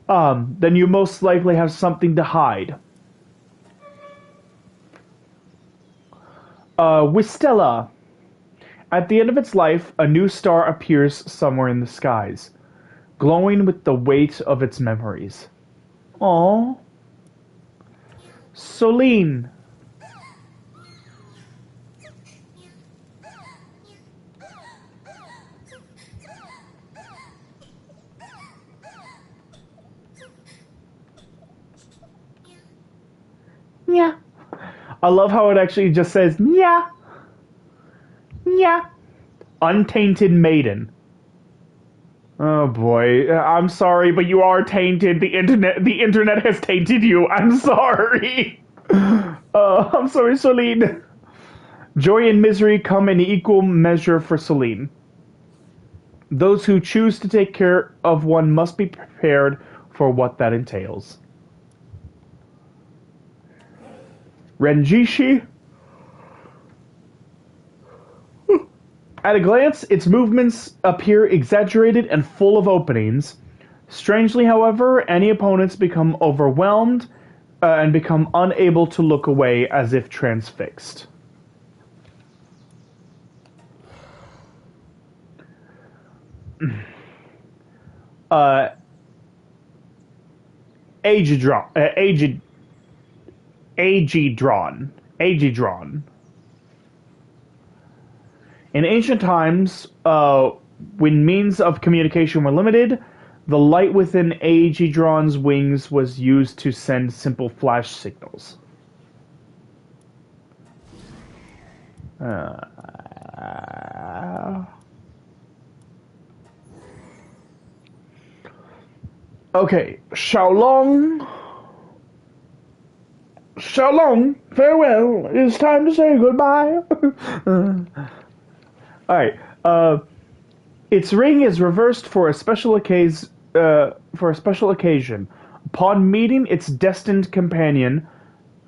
then you most likely have something to hide. Wistella. At the end of its life, a new star appears somewhere in the skies, glowing with the weight of its memories. Aww. Soline. Yeah. I love how it actually just says, yeah. Yeah. Untainted maiden. Oh boy, I'm sorry, but you are tainted. The internet has tainted you. I'm sorry. I'm sorry, Celine. Joy and misery come in equal measure for Celine. Those who choose to take care of one must be prepared for what that entails. Renjishi. At a glance, its movements appear exaggerated and full of openings. Strangely, however, any opponents become overwhelmed and become unable to look away as if transfixed. Uh, Agedron. In ancient times, when means of communication were limited, the light within Agedron's wings was used to send simple flash signals. Okay, Xiaolong, farewell. It's time to say goodbye. All right. Its ring is reversed for a special occasion. Upon meeting its destined companion,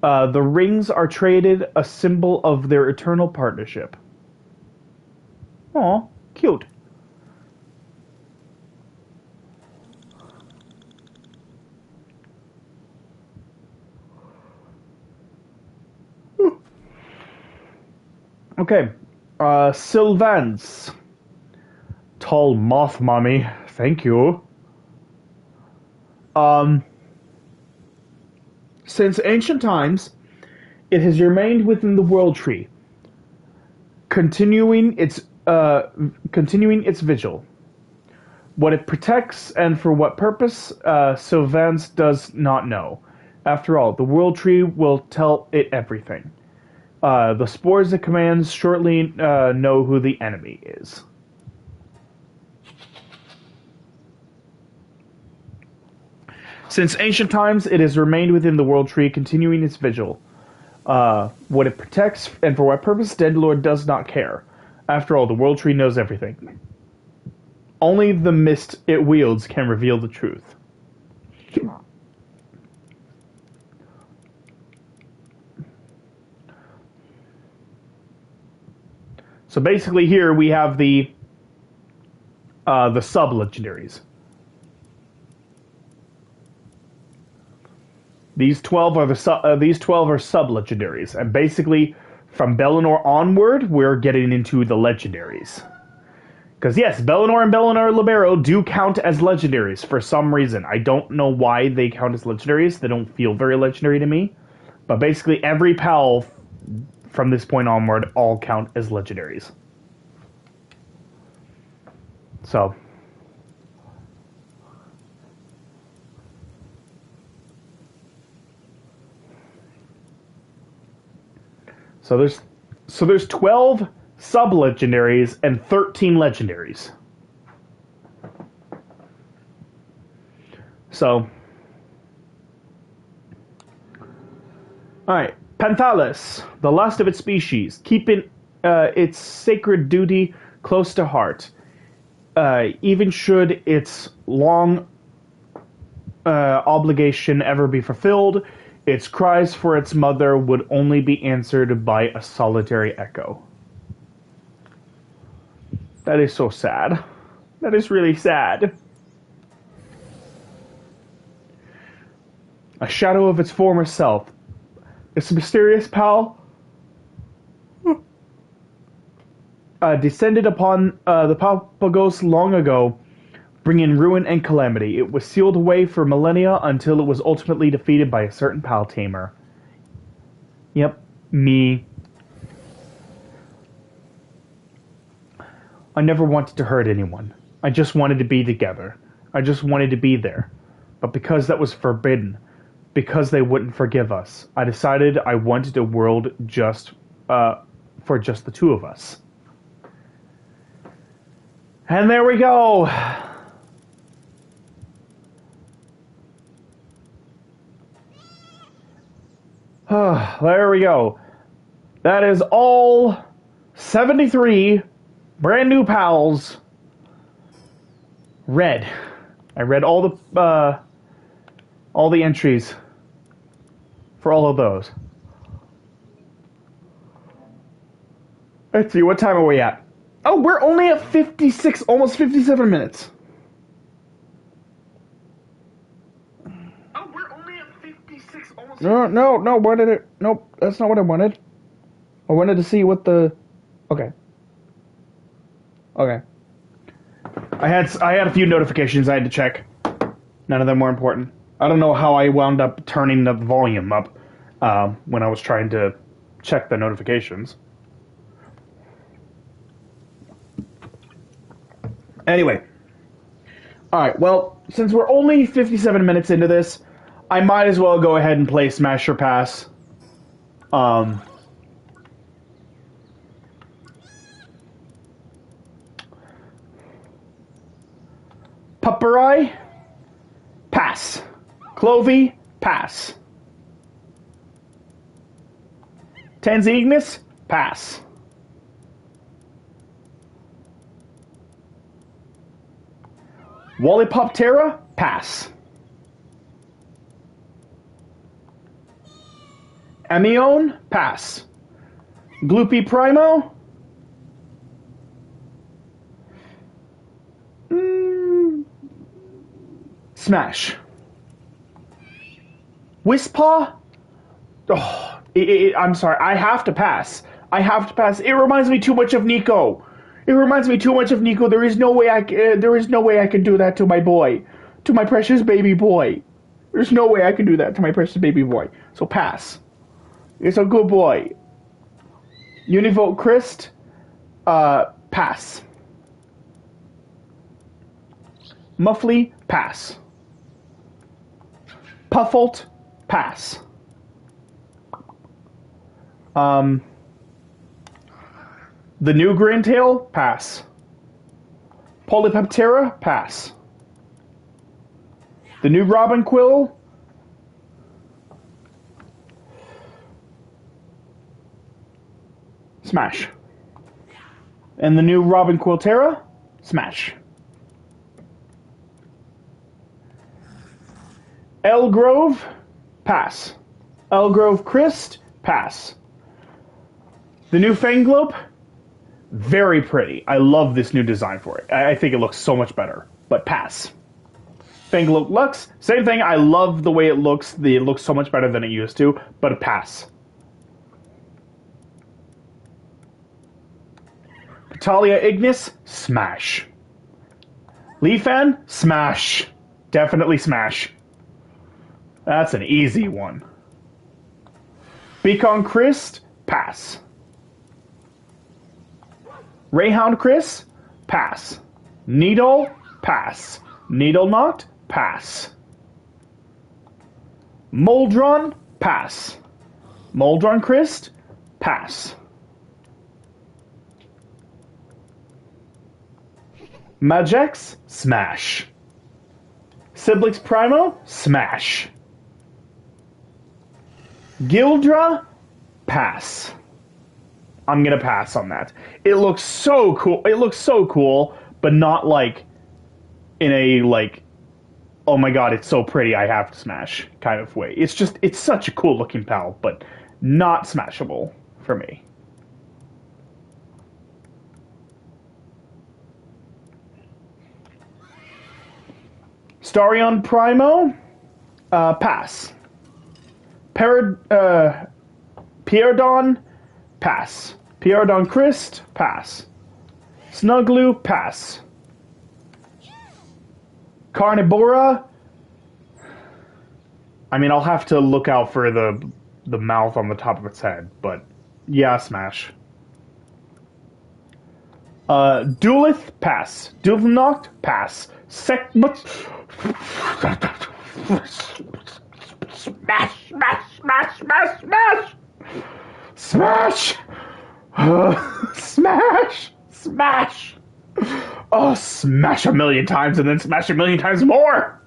the rings are traded, a symbol of their eternal partnership. Aw, cute. Okay. Sylvans. Tall moth mummy. Thank you. Since ancient times, it has remained within the world tree, continuing its vigil. What it protects and for what purpose, Sylvans does not know. After all, the world tree will tell it everything. The spores it commands shortly know who the enemy is. Since ancient times, it has remained within the world tree, continuing its vigil. What it protects and for what purpose, Daedalus does not care. After all, the world tree knows everything. Only the mist it wields can reveal the truth. So basically, here we have the sub-legendaries. These 12 are sub-legendaries, and basically, from Bellinor onward, we're getting into the legendaries. Because yes, Bellinor and Bellinor Libero do count as legendaries for some reason. I don't know why they count as legendaries. They don't feel very legendary to me. But basically, every PAL from this point onward all count as legendaries. So there's 12 sub-legendaries and 13 legendaries. So alright. Panthalis, the last of its species, keeping its sacred duty close to heart. Even should its long obligation ever be fulfilled, its cries for its mother would only be answered by a solitary echo. That is so sad. That is really sad. A shadow of its former self. Its mysterious pal descended upon the Palpagos long ago, bringing ruin and calamity. It was sealed away for millennia until it was ultimately defeated by a certain pal tamer. Yep, me. I never wanted to hurt anyone. I just wanted to be together. I just wanted to be there. But because that was forbidden, because they wouldn't forgive us, I decided I wanted a world just for just the two of us. And there we go. There we go. That is all 73 brand new pals read. I read all the entries for all of those. Let's see, what time are we at? Oh, we're only at 56, almost 57 minutes. Oh, we're only at 56, almost. No, where did it? Nope, that's not what I wanted. I wanted to see what the. Okay. I had a few notifications I had to check. None of them were important. I don't know how I wound up turning the volume up when I was trying to check the notifications. Anyway. Alright, well, since we're only 57 minutes into this, I might as well go ahead and play Smash or Pass. Pupperai? Pass. Clovey? Pass. Tanzignis? Pass. Wallipoptera? Pass. Amione? Pass. Gloopy Primo? Smash. Wispa? Oh, I'm sorry. I have to pass. It reminds me too much of Nico. There is no way I can do that to my boy, to my precious baby boy. There's no way I can do that to my precious baby boy. So pass. It's a good boy. Univote Christ, pass. Muffley, pass. Puffalt, pass. The new Grandtail, pass. Polypeptera, pass. The new Robin Quill, smash. And the new Robin Quiltera, smash. Elgrove, pass. Elgrove Christ, pass. The new Fanglope, very pretty. I love this new design for it. I think it looks so much better, but pass. Fanglope Lux, same thing. I love the way it looks. It looks so much better than it used to, but a pass. Petalia Ignis, smash. Leafan, smash. Definitely smash. That's an easy one. Beacon Christ, pass. Rayhound Chris, pass. Needle, pass. Needle Knot, pass. Moldron, pass. Moldron Christ, pass. Magex, smash. Siblix Primo, smash. Gildra, pass. I'm gonna pass on that. It looks so cool. but not like in a like, oh my god, it's so pretty, I have to smash kind of way. It's such a cool looking pal, but not smashable for me. Starion Primo, pass. Pierredon, pass. Pierredon Christ, pass. Snuglu, pass. Carnivora, I mean, I'll have to look out for the mouth on the top of its head, but yeah, smash. Duelith, pass. Duelnoct, pass. Smash, smash, smash, smash, smash! Smash! Smash! Smash! Oh, smash a million times and then smash a million times more!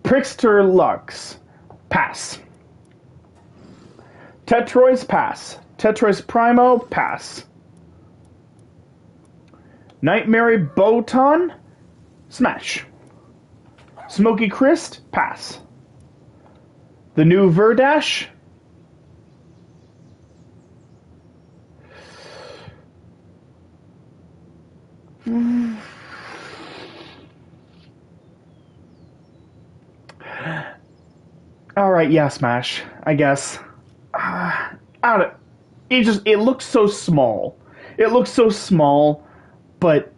Prickster Lux, pass. Tetrois, pass. Tetrois Primo, pass. Nightmare Botan, smash. Smoky Christ, pass. The new Verdash, alright, yeah, smash, I guess. I don't know. It looks so small. It looks so small, but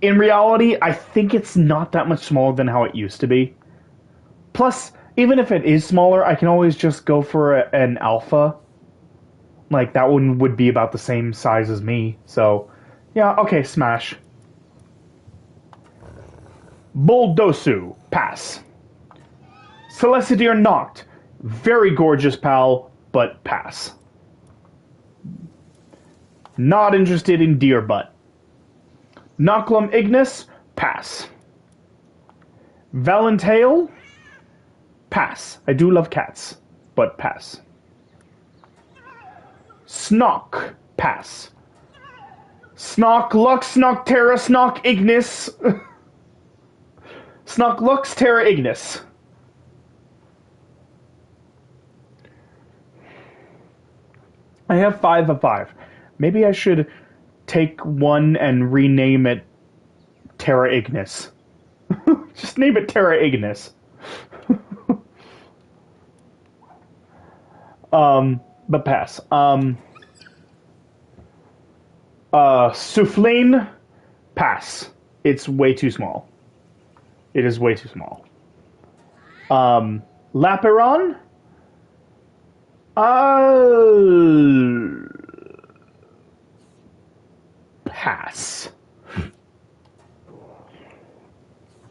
in reality, I think it's not that much smaller than how it used to be. Plus, even if it is smaller, I can always just go for an alpha. Like, that one would be about the same size as me. So, yeah, okay, smash. Bulldosu, pass. Celestidear Noct, very gorgeous pal, but pass. Not interested in deer butt. Noclum Ignis, pass. Valentale, pass. I do love cats, but pass. Snock, pass. Snock Lux, Snock Terra, Snock Ignis. Snock Lux, Terra Ignis. I have 5 of 5. Maybe I should take one and rename it Terra Ignis. Just name it Terra Ignis. But pass. Soufflane, pass. It's way too small. It is way too small. Laperon, pass.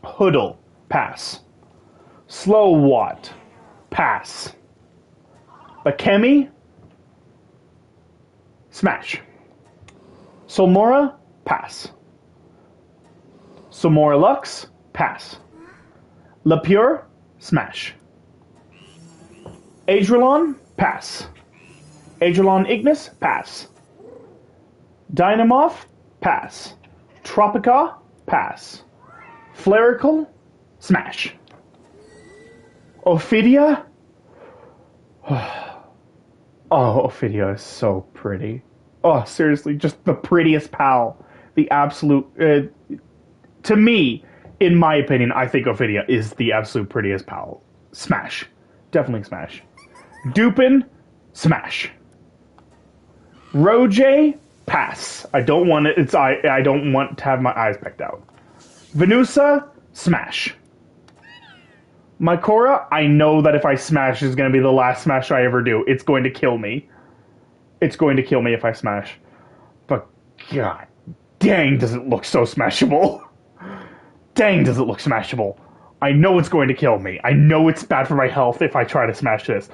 Hoodle, pass. Slowwatt, pass. Akemi, smash. Solmora, pass. Solmora Lux, pass. Lapure, smash. Adrelon, pass. Adrelon Ignis, pass. Dynamoth, pass. Tropica, pass. Flarical, smash. Ophidia, oh, Ophidia is so pretty. Oh, seriously, just the prettiest pal. The absolute... to me, in my opinion, I think Ophidia is the absolute prettiest pal. Smash. Definitely smash. Dupin, smash. Roje, pass. I don't want it. I don't want to have my eyes pecked out. Venusa, smash. Mycora, I know that if I smash, is going to be the last smash I ever do. It's going to kill me. It's going to kill me if I smash. But, god dang, does it look so smashable. Dang, does it look smashable. I know it's going to kill me. I know it's bad for my health if I try to smash this.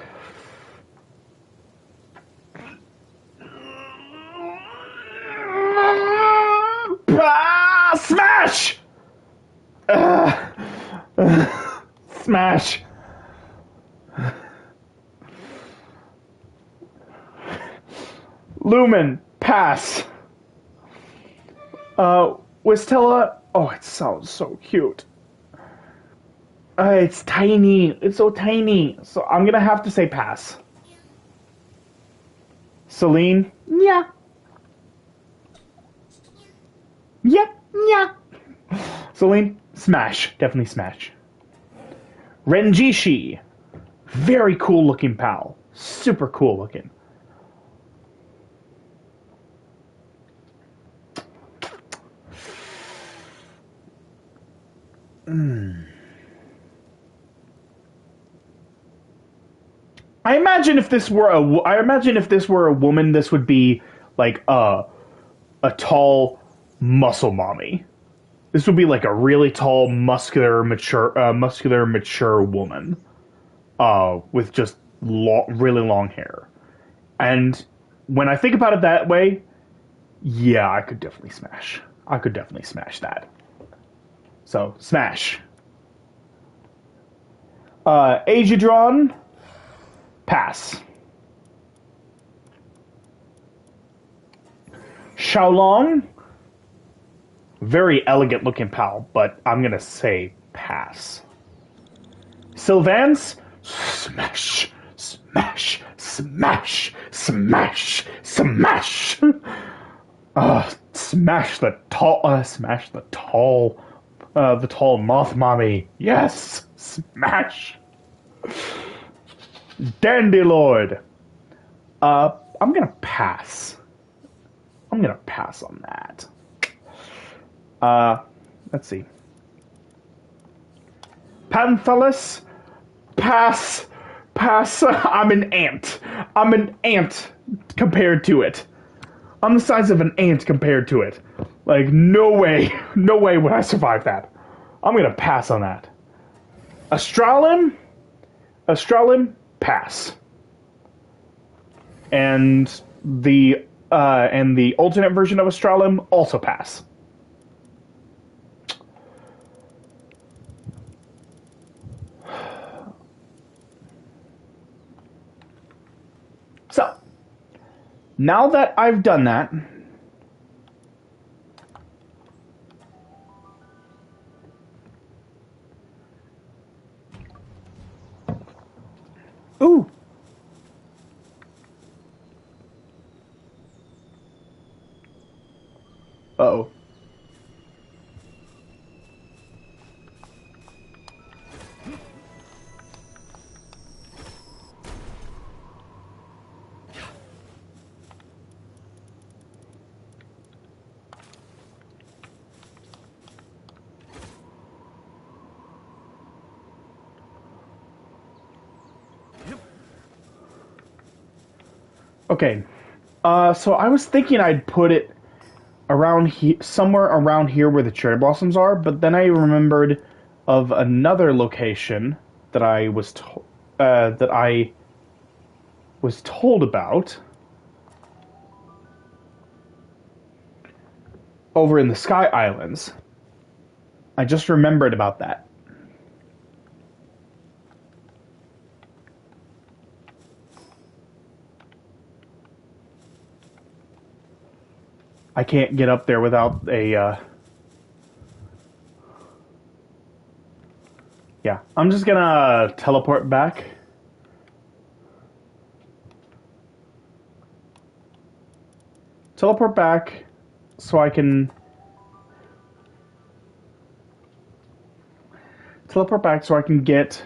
Smash! Smash. Lumen, pass. Wistella, oh, it sounds so cute. It's tiny. It's so tiny. So I'm gonna have to say pass. Celine, yeah. Yeah, yeah. Celine, smash. Definitely smash. Renjishi, very cool looking pal. Super cool looking. I imagine if this were a woman, this would be like a tall muscle mommy. This would be like a really tall, muscular, mature woman, with just really long hair. And when I think about it that way, yeah, I could definitely smash. I could definitely smash that. So smash. Aegiodron, pass. Xiaolong, very elegant looking pal, but I'm gonna say pass. Sylvance, smash, smash, smash, smash, smash. The tall moth mommy. Yes, smash. Dandylord. I'm gonna pass. I'm gonna pass on that. Let's see. Panthalus, pass, pass. I'm an ant. I'm an ant compared to it. I'm the size of an ant compared to it. Like, no way. No way would I survive that. I'm gonna pass on that. Astralim? Astralim, pass. And the alternate version of Astralim, also pass. So, now that I've done that, ooh. Uh-oh. Okay. So I was thinking I'd put it around somewhere around here where the cherry blossoms are, but then I remembered of another location that I was told about over in the Sky Islands. I just remembered about that. I can't get up there without a. Yeah, I'm just gonna teleport back. Teleport back so I can. Teleport back so I can get.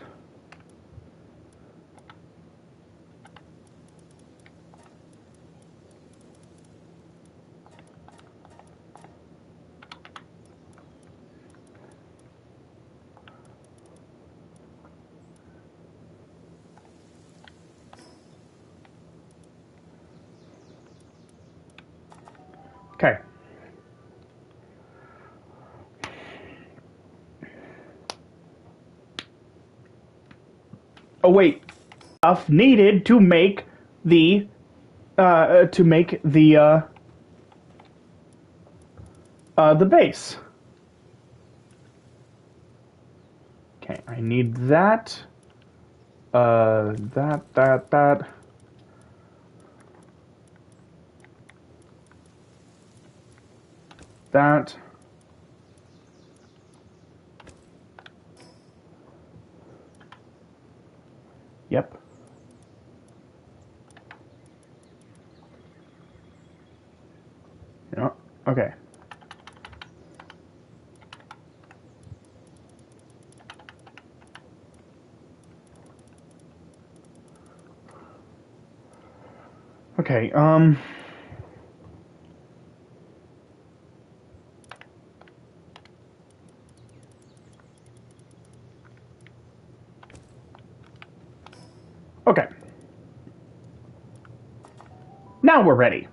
Okay. Oh wait, stuff needed to make the the base. Okay, I need that. That. that. Yep. Yeah. Okay. Okay, okay. Now we're ready.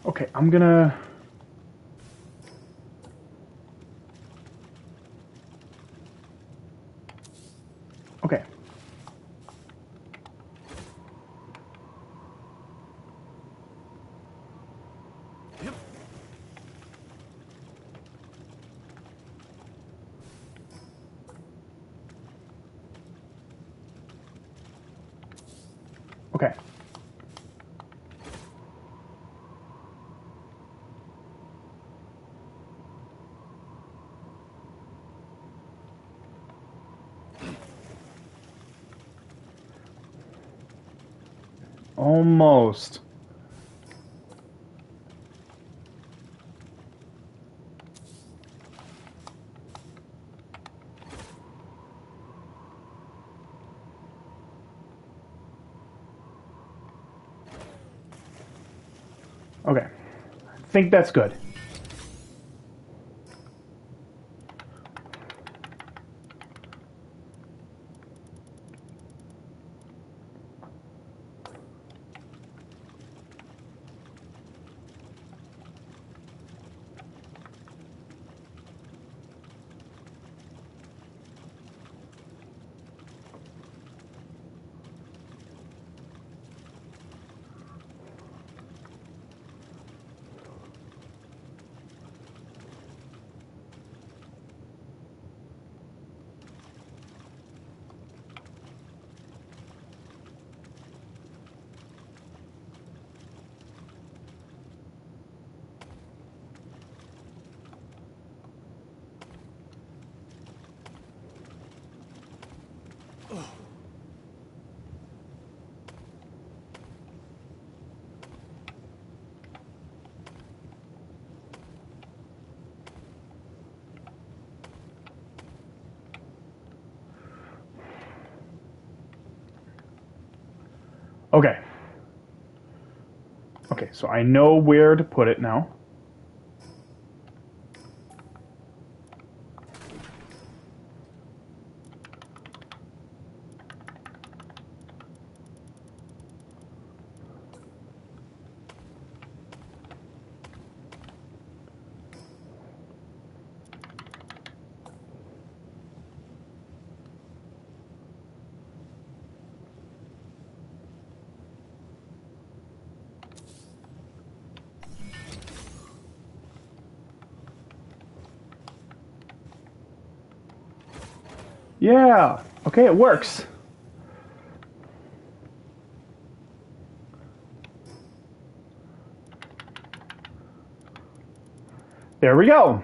Okay, I'm gonna... Okay. Okay. Almost. Okay. I think that's good. Okay. Okay, so I know where to put it now. Yeah. Okay, it works. There we go.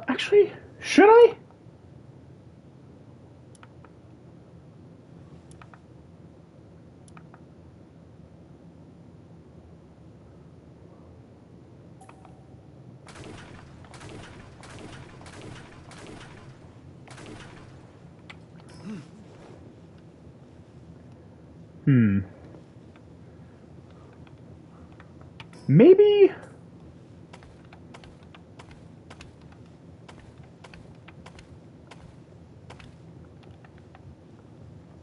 Actually, should I? Maybe...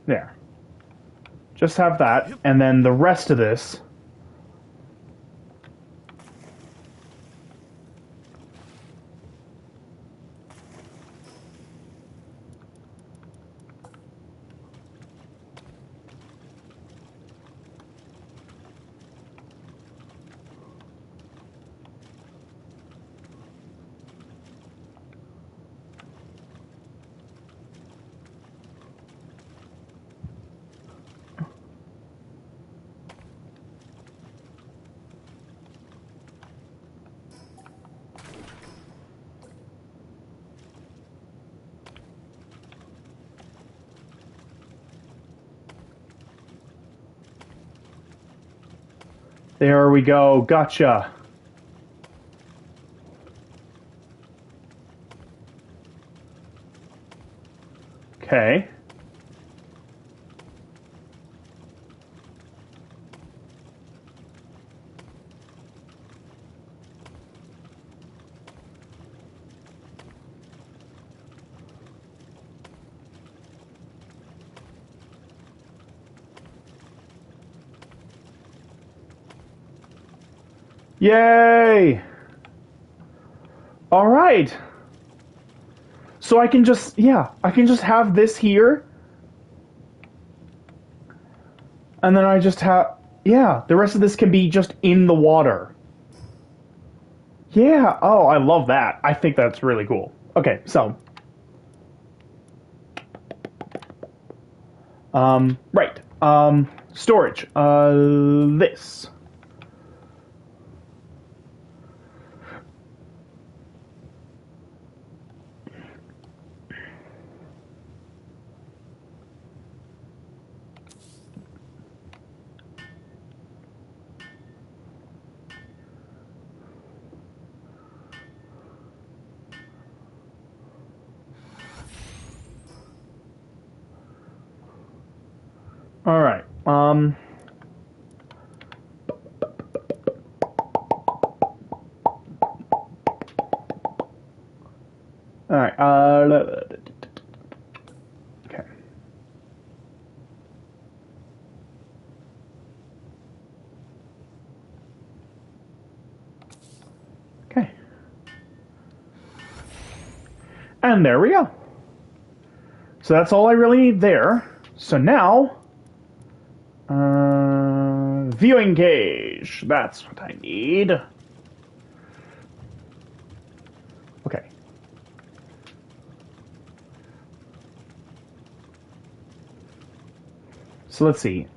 There. Just have that, and then the rest of this... There we go. Gotcha. Okay. Yay! All right. So I can just, yeah, I can just have this here. And then I just have, yeah, the rest of this can be just in the water. Yeah, oh, I love that. I think that's really cool. Okay, so. Right. Storage. This. All right. All right. Okay. Okay. And there we go. So that's all I really need there. So now, viewing cage. That's what I need. Okay. So let's see.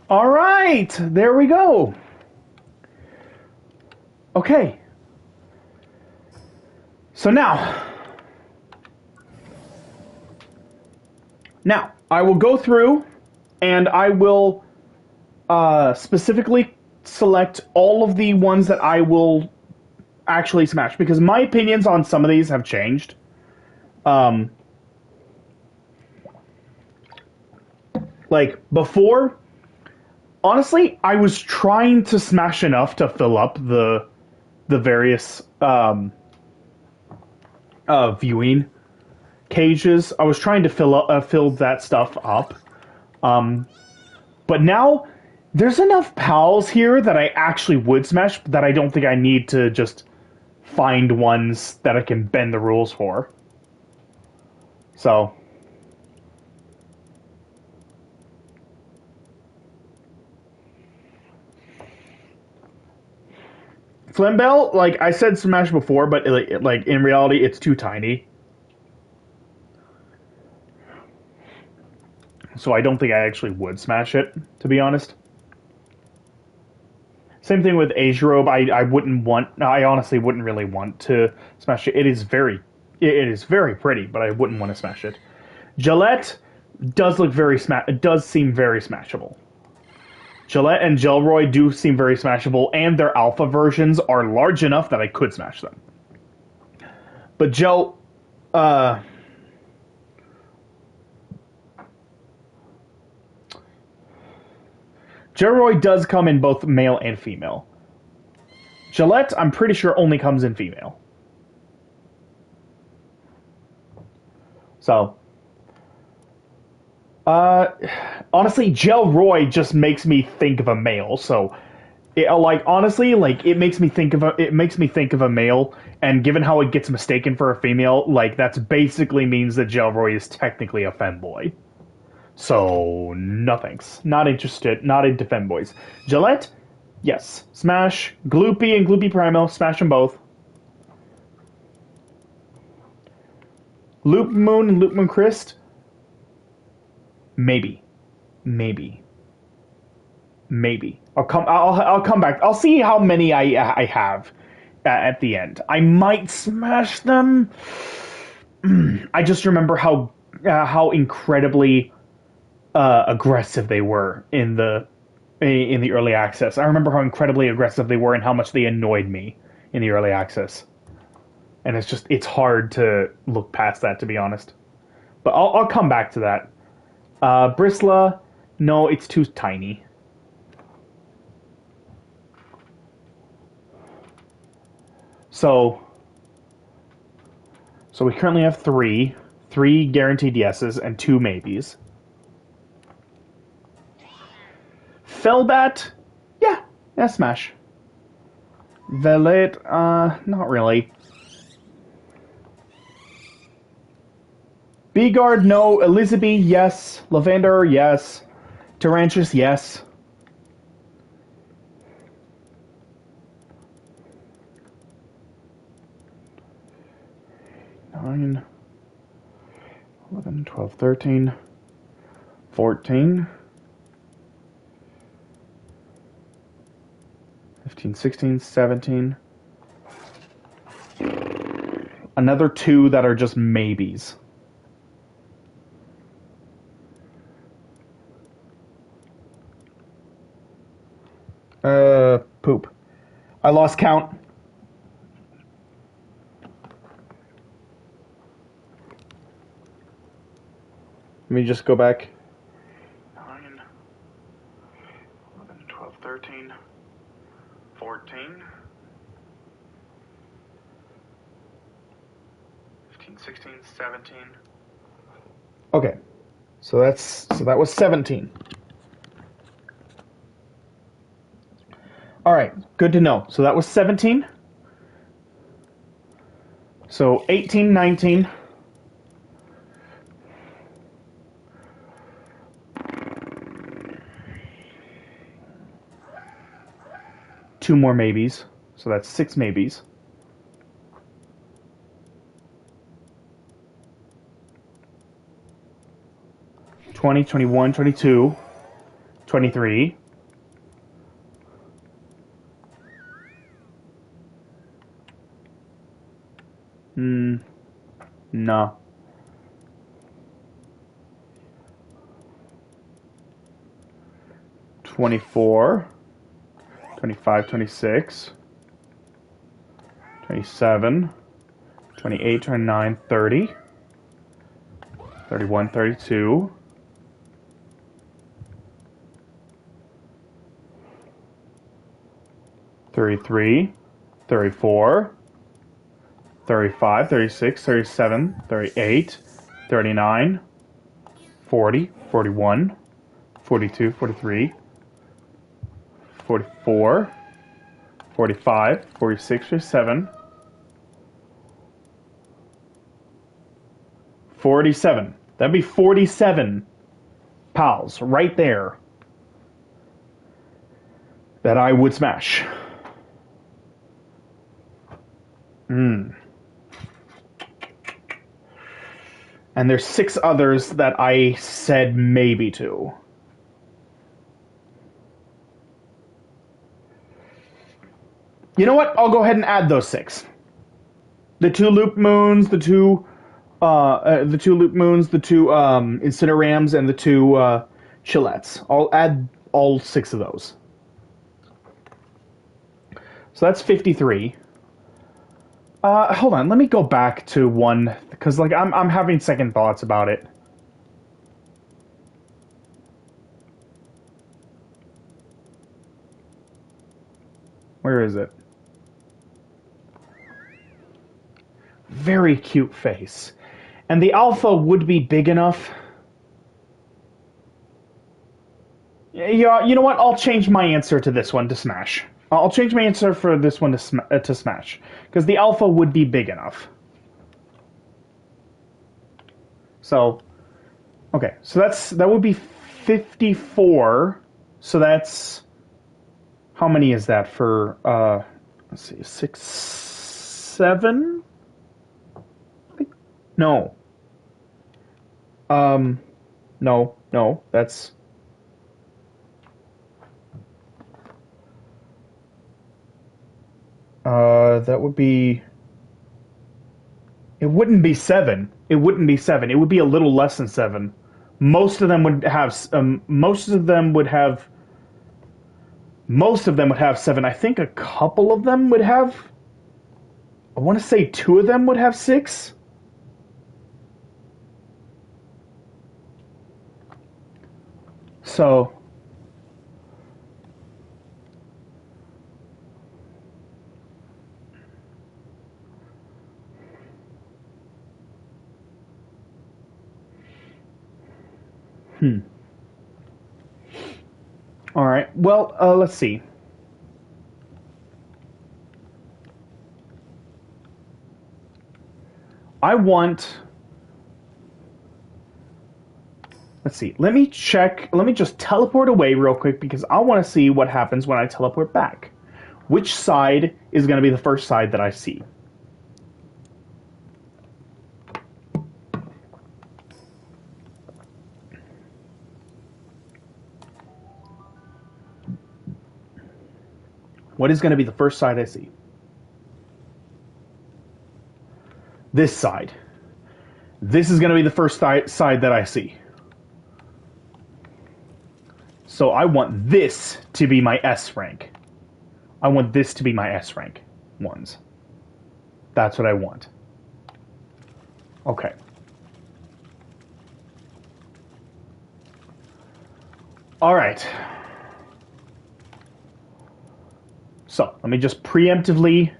All right, there we go. Okay. So now I will go through and I will specifically select all of the ones that I will actually smash because my opinions on some of these have changed. Um, like before, honestly, I was trying to smash enough to fill up the various viewing cages. I was trying to fill that stuff up. Um, but now there's enough pals here that I actually would smash that I don't think I need to just find ones that I can bend the rules for. So Flambell, like I said, smash before, but like in reality, it's too tiny. So I don't think I actually would smash it, to be honest. Same thing with Agerobe. I wouldn't want. I honestly wouldn't really want to smash it. It is very pretty, but I wouldn't want to smash it. Gillette does look very It does seem very smashable. Gillette and Gelroy do seem very smashable, and their alpha versions are large enough that I could smash them. But uh, Gelroy does come in both male and female. Gillette, I'm pretty sure, only comes in female. So, honestly, Gelroy just makes me think of a male. So, honestly, it makes me think of a male. And given how it gets mistaken for a female, like that's basically means that Gelroy is technically a femboy. So, no thanks. Not interested. Not into femboys. Gillette, yes. Smash. Gloopy and Gloopy Primo, smash them both. Loop Moon and Loop Moon Christ, maybe. Maybe. Maybe. I'll come back. I'll see how many I have at the end. I might smash them. I just remember how incredibly aggressive they were in the early access. I remember how incredibly aggressive they were and how much they annoyed me in the early access. And it's hard to look past that, to be honest. But I'll come back to that. Bristla, no, it's too tiny. So we currently have three guaranteed yeses and two maybes. Felbat, yeah, smash. Velet, not really. Beegard, no. Elizabeth, yes. Lavender, yes. Tarantus, yes. Nine, 11, 12, 13, 14, 15, 16, 17. Another two that are just maybes. Poop. I lost count. Let me just go back. 9, 11, 12, 13, 14, 15, 16, 17. Okay. So that was 17. All right, good to know. So that was 17. So 18, 19. Two more maybes. So that's six maybes. $20, $21, $22, $23. No. $24, $25, $26, $27, $28, $29, $30, $31, $32, $33, $34, $35, $36, $37, $38, $39, $40, $41, $42, $43, $44, $45, $46, $47, $47. That'd be 47 pals right there that I would smash. And there's 6 others that I said maybe to. You know what? I'll go ahead and add those 6. The 2 loop moons, the two loop moons, the 2 incinerams, and the 2 chillettes. I'll add all 6 of those. So that's 53. Hold on, let me go back to one because like I'm having second thoughts about it. Where is it? Very cute face. And the alpha would be big enough. Yeah, you know what? I'll change my answer to this one to smash. I'll change my answer for this one to smash. Because the alpha would be big enough. So, okay. So that would be 54. So that's... How many is that for, let's see, 6, 7? No. No, that's... that would be... It wouldn't be 7. It wouldn't be 7. It would be a little less than 7. Most of them would have, most of them would have 7. I think a couple of them would have, I want to say 2 of them would have 6. So, all right. Well, let's see. I want... Let's see. Let me check. Let me just teleport away real quick because I want to see what happens when I teleport back. Which side is going to be the first side that I see? What is going to be the first side I see? This side. This is going to be the first side that I see. So I want this to be my S rank. I want this to be my S rank ones. That's what I want. Okay. All right. So let me just preemptively...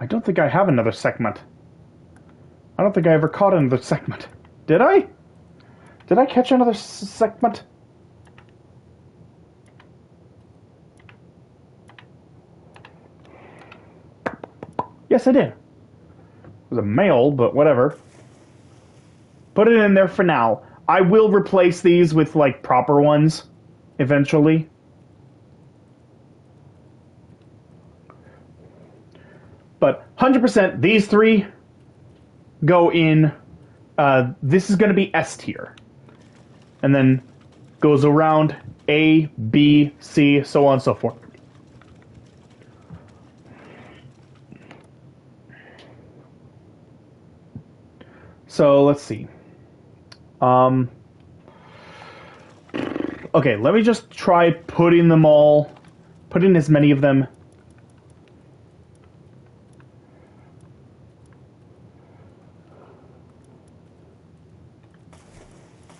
I don't think I have another segment. I don't think I ever caught another segment. Did I? Did I catch another segment? Yes, I did. It was a male, but whatever. Put it in there for now. I will replace these with, like, proper ones eventually. 100%, these three go in. This is going to be S tier. And then goes around A, B, C, so on and so forth. So let's see. Okay, let me just try putting them all, putting as many of them.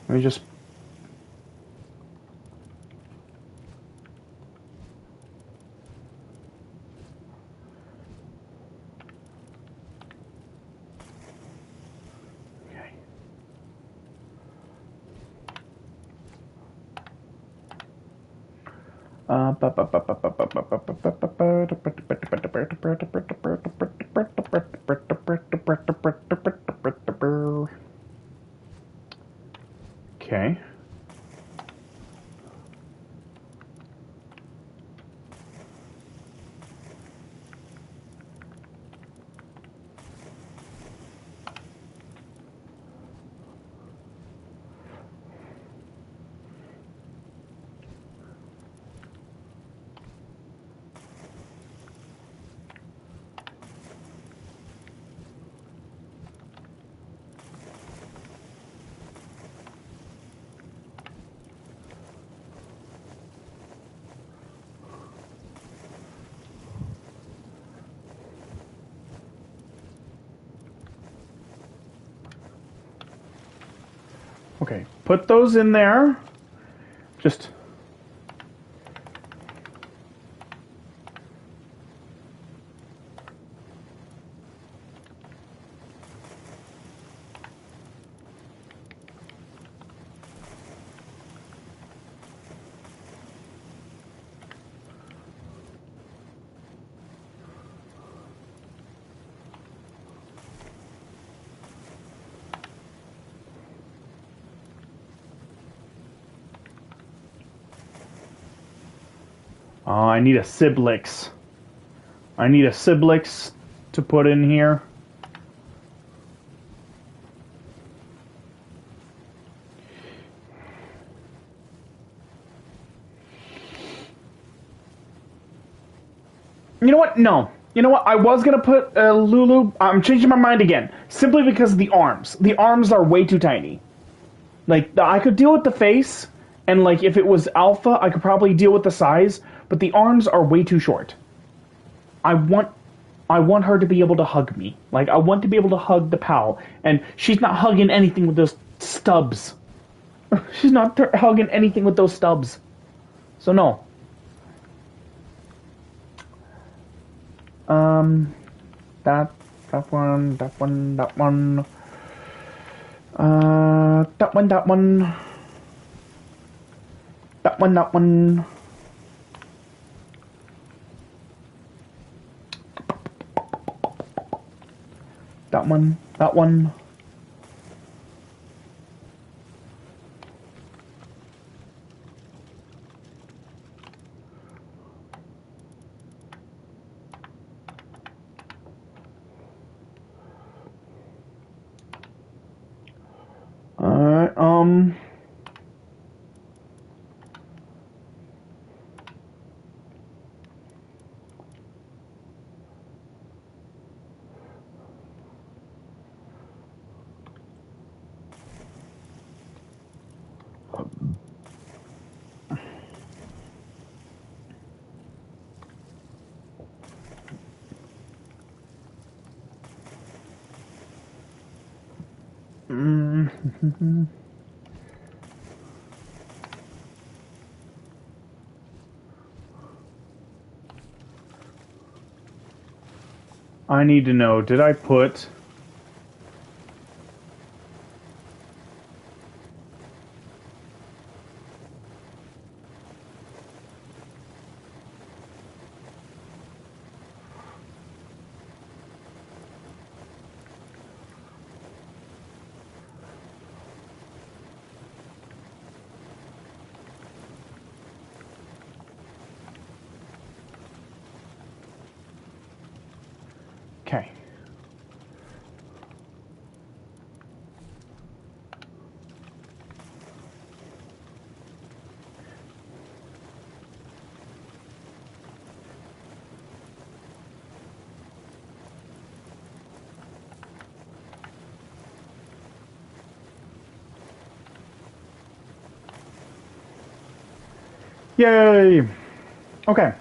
Let me just. Okay. Okay. Okay, put those in there. Just. I need a Siblix. I need a Siblix to put in here. You know what? No. You know what? I was gonna put Lulu. I'm changing my mind again. Simply because of the arms. The arms are way too tiny. Like, I could deal with the face, and like, if it was alpha, I could probably deal with the size, but the arms are way too short. I want her to be able to hug me. Like, I want to be able to hug the pal, and she's not hugging anything with those stubs. She's not hugging anything with those stubs. So no. That one, that one, that one. That one, that one. That one, that one. That one, that one. Alright, I need to know, did I put... Okay. Yay! Okay.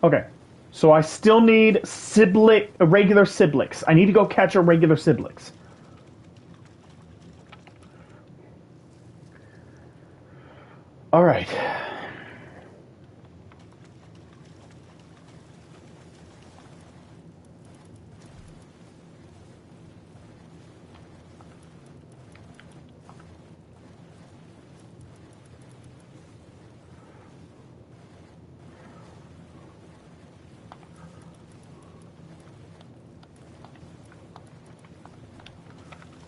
Okay. So I still need regular Siblix. I need to go catch a regular Siblix. All right.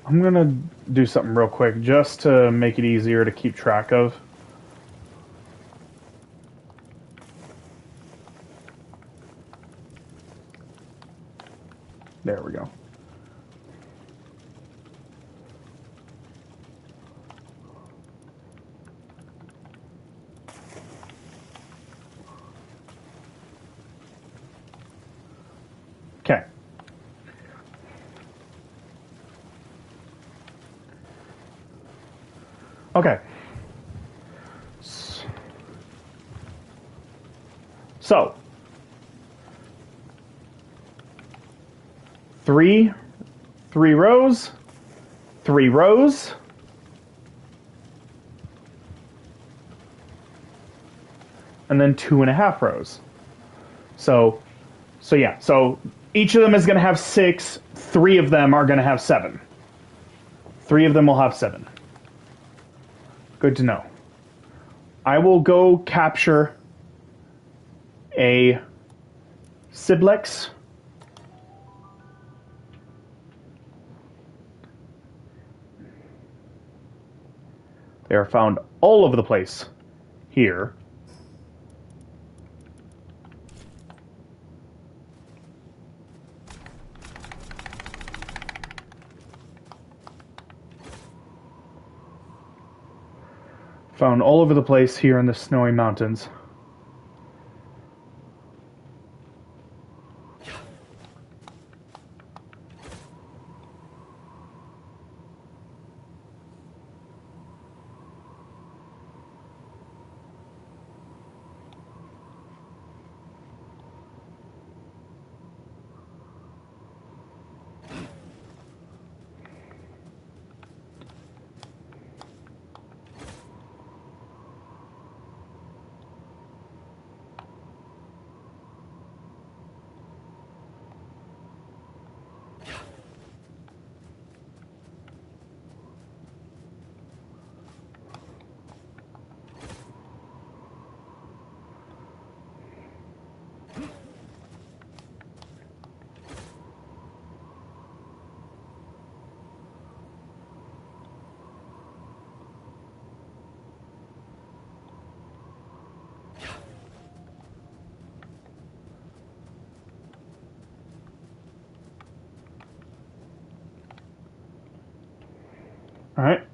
I'm gonna do something real quick just to make it easier to keep track of. There we go. Okay. Okay. So, three rows, 3 rows, and then 2.5 rows. So yeah. So each of them is going to have 6. 3 of them are going to have 7. 3 of them will have 7. Good to know. I will go capture a Siblex. They are found all over the place here. Found all over the place here in the snowy mountains. All right.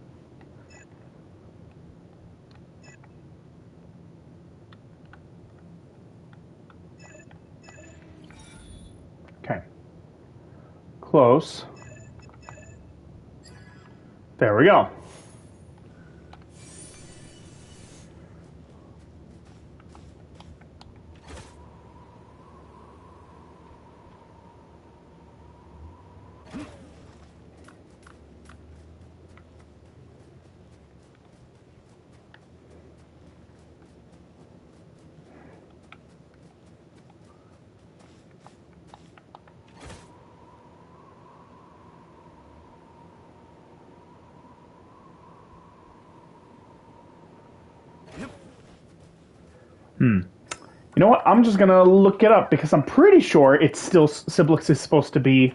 Okay. Close. There we go. You know what? I'm just gonna look it up because I'm pretty sure it's still Siblix is supposed to be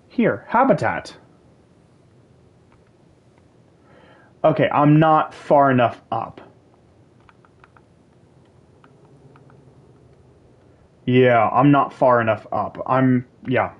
here. Habitat. Okay, I'm not far enough up. Yeah, I'm not far enough up. Yeah.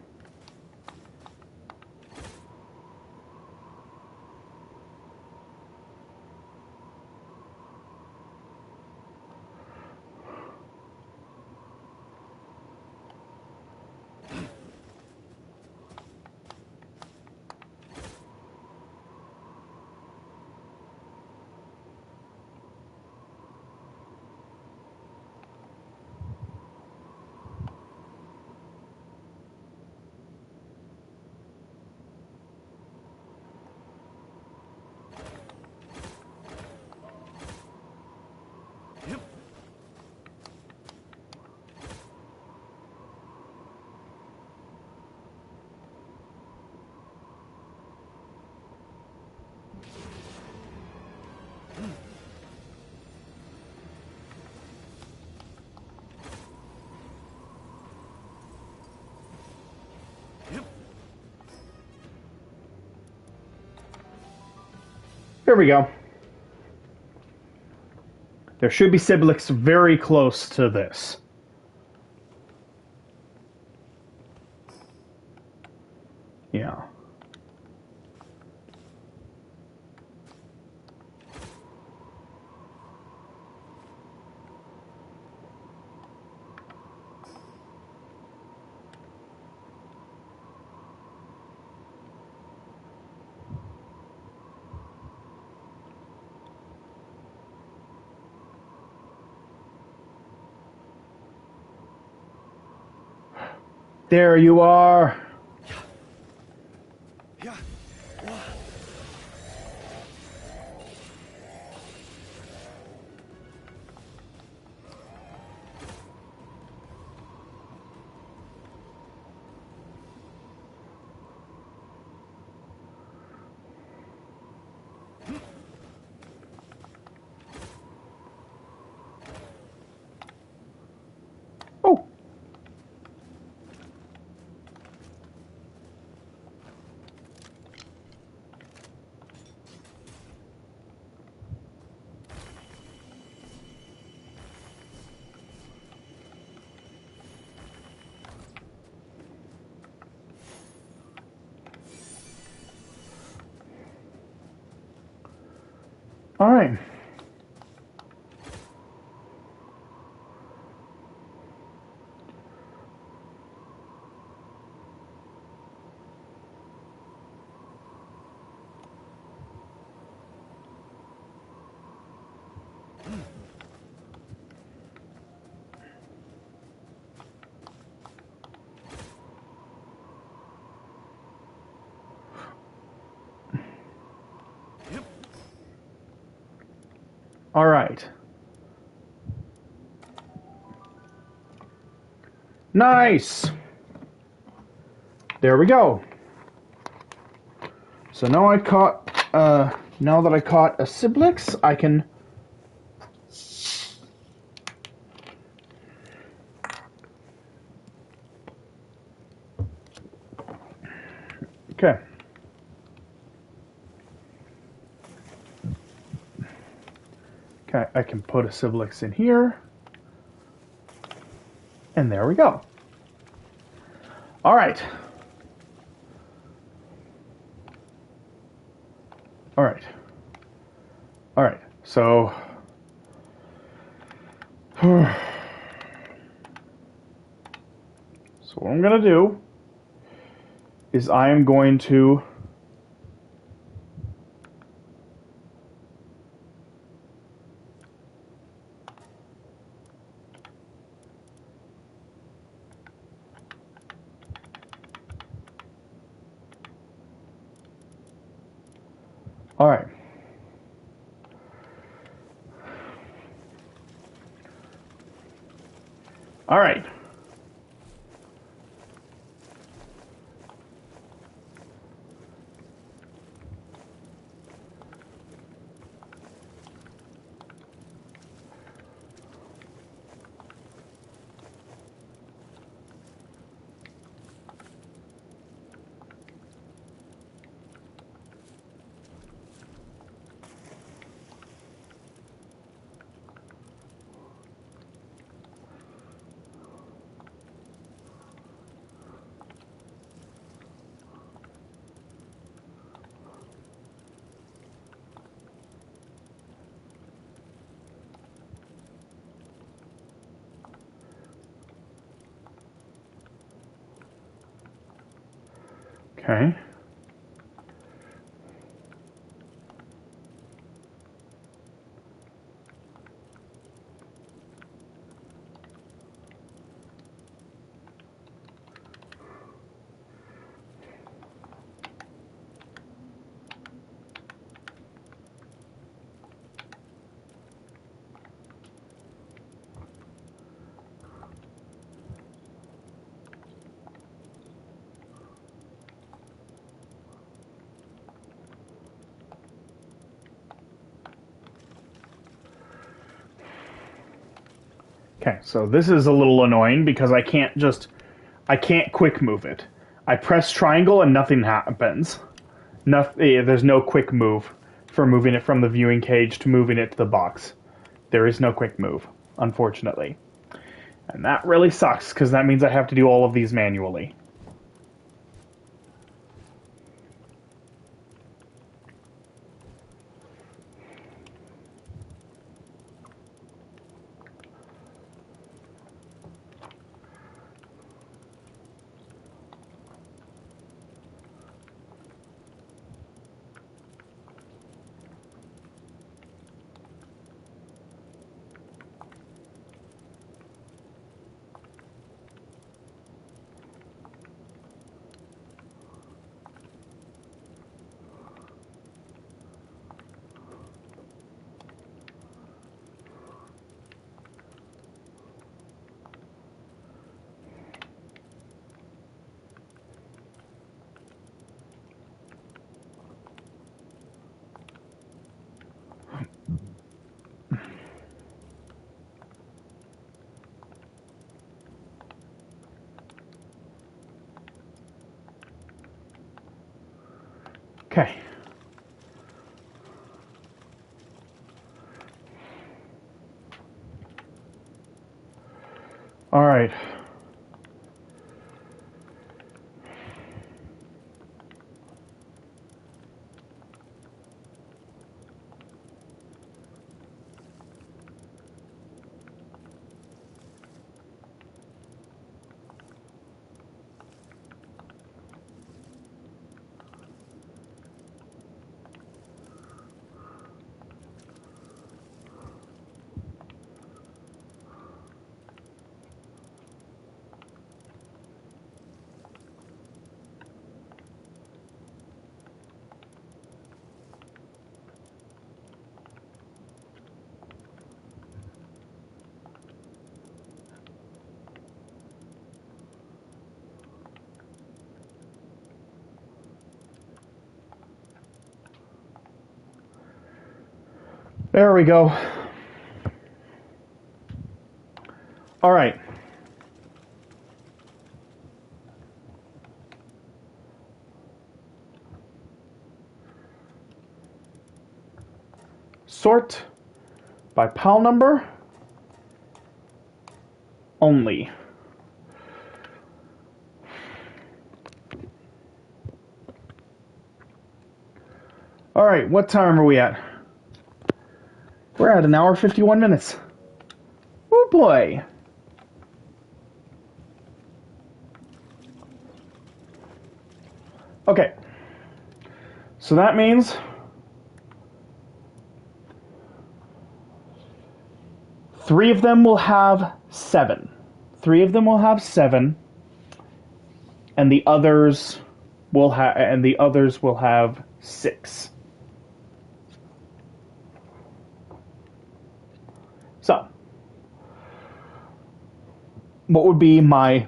Here we go. There should be Siblix very close to this. Yeah. There you are. Oh. All right. All right. Nice. There we go. So now I caught. Now that I caught a Siblix, I can. Okay. Okay, I can put a Siblix in here. And there we go. All right. All right. All right. So. So what I'm going to do is I am going to all right. All right. Okay. Okay, so this is a little annoying because I can't quick move it. I press triangle and nothing happens. Nothing, there's no quick move for moving it from the viewing cage to moving it to the box. There is no quick move, unfortunately. And that really sucks, because that means I have to do all of these manually. Okay. All right. There we go. All right. Sort by PAL number only. All right, what time are we at? We're at 1 hour 51 minutes. Oh boy. Okay. So that means three of them will have 7. 3 of them will have 7, and the others will have 6. So, what would be my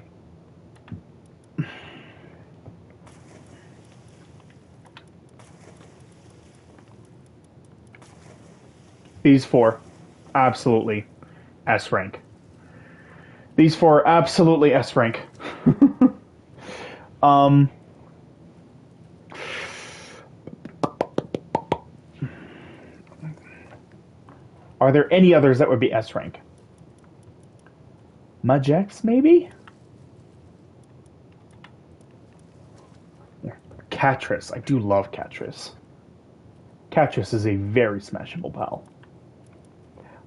these 4 absolutely S rank. These 4 absolutely S rank. um Are there any others that would be S rank? Majex, maybe? Catris. I do love Catris. Catris is a very smashable pal.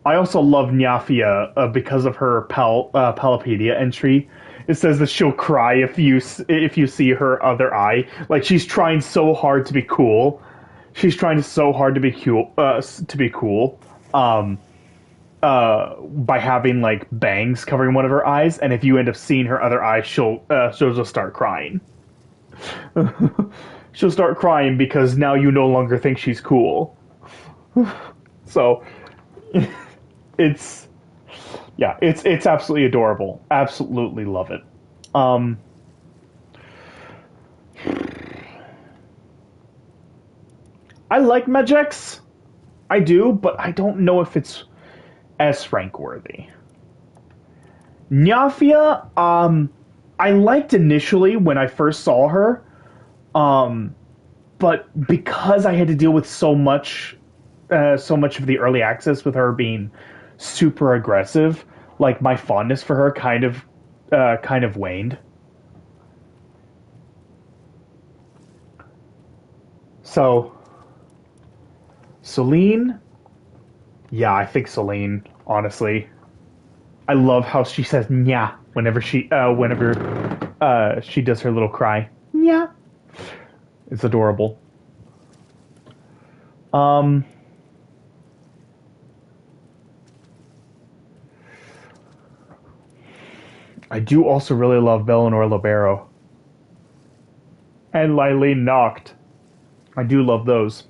I also love Nyafia because of her Palpedia entry. It says that she'll cry if you see her other eye. Like, she's trying so hard to be cool. She's trying so hard to be cool. By having like bangs covering one of her eyes, and if you end up seeing her other eye, she'll just start crying. She'll start crying because now you no longer think she's cool. So it's it's absolutely adorable. Absolutely love it. I like Majex. I do, but I don't know if it's S rank worthy. Nyafia, I liked initially when I first saw her, but because I had to deal with so much of the early access with her being super aggressive, like my fondness for her kind of waned. So, Celine, yeah, I think Celine. Honestly, I love how she says "nya" whenever she does her little cry. "Nya." It's adorable. Um, I do also really love Bellinor Libero and Lylene Noct. I do love those.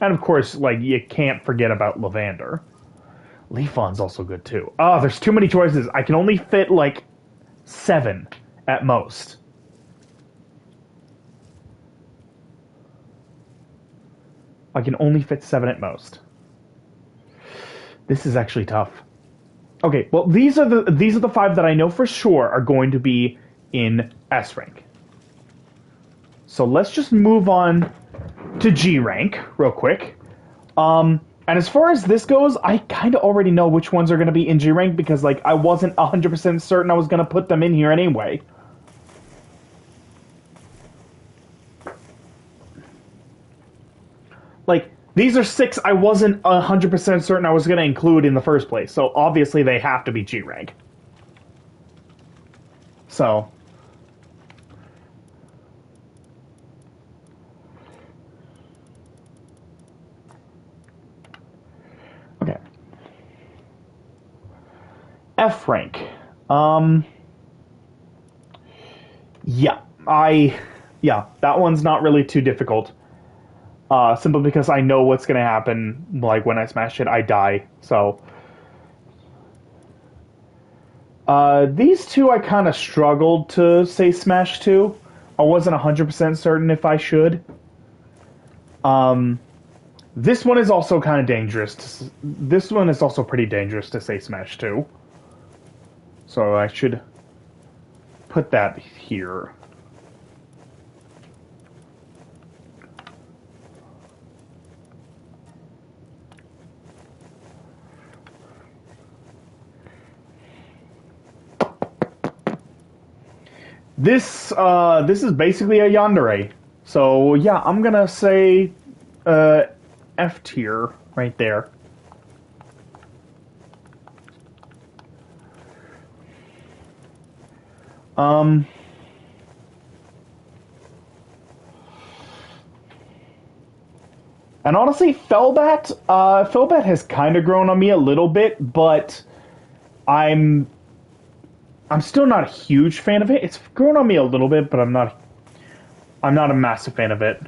And of course, like, you can't forget about Lavander. Leafon's also good too. Oh, there's too many choices. I can only fit like 7 at most. I can only fit 7 at most. This is actually tough. Okay, well these are the 5 that I know for sure are going to be in S rank. So let's just move on to G rank real quick. And as far as this goes, I kind of already know which ones are going to be in G rank because like I wasn't 100% certain I was going to put them in here anyway. Like, these are 6 I wasn't 100% certain I was going to include in the first place, so obviously they have to be G rank. So, okay. F rank. Um, yeah, yeah, that one's not really too difficult. Simply because I know what's going to happen. Like, when I smash it, I die. So, these two I kind of struggled to say smash to. I wasn't 100% certain if I should. Um, this one is also kind of dangerous. This one is also pretty dangerous to say smash to. So I should put that here. This is basically a yandere. So yeah, I'm gonna say F tier right there. Um, and honestly, Felbat has kind of grown on me a little bit, but I'm I'm still not a huge fan of it. It's grown on me a little bit, but I'm not a massive fan of it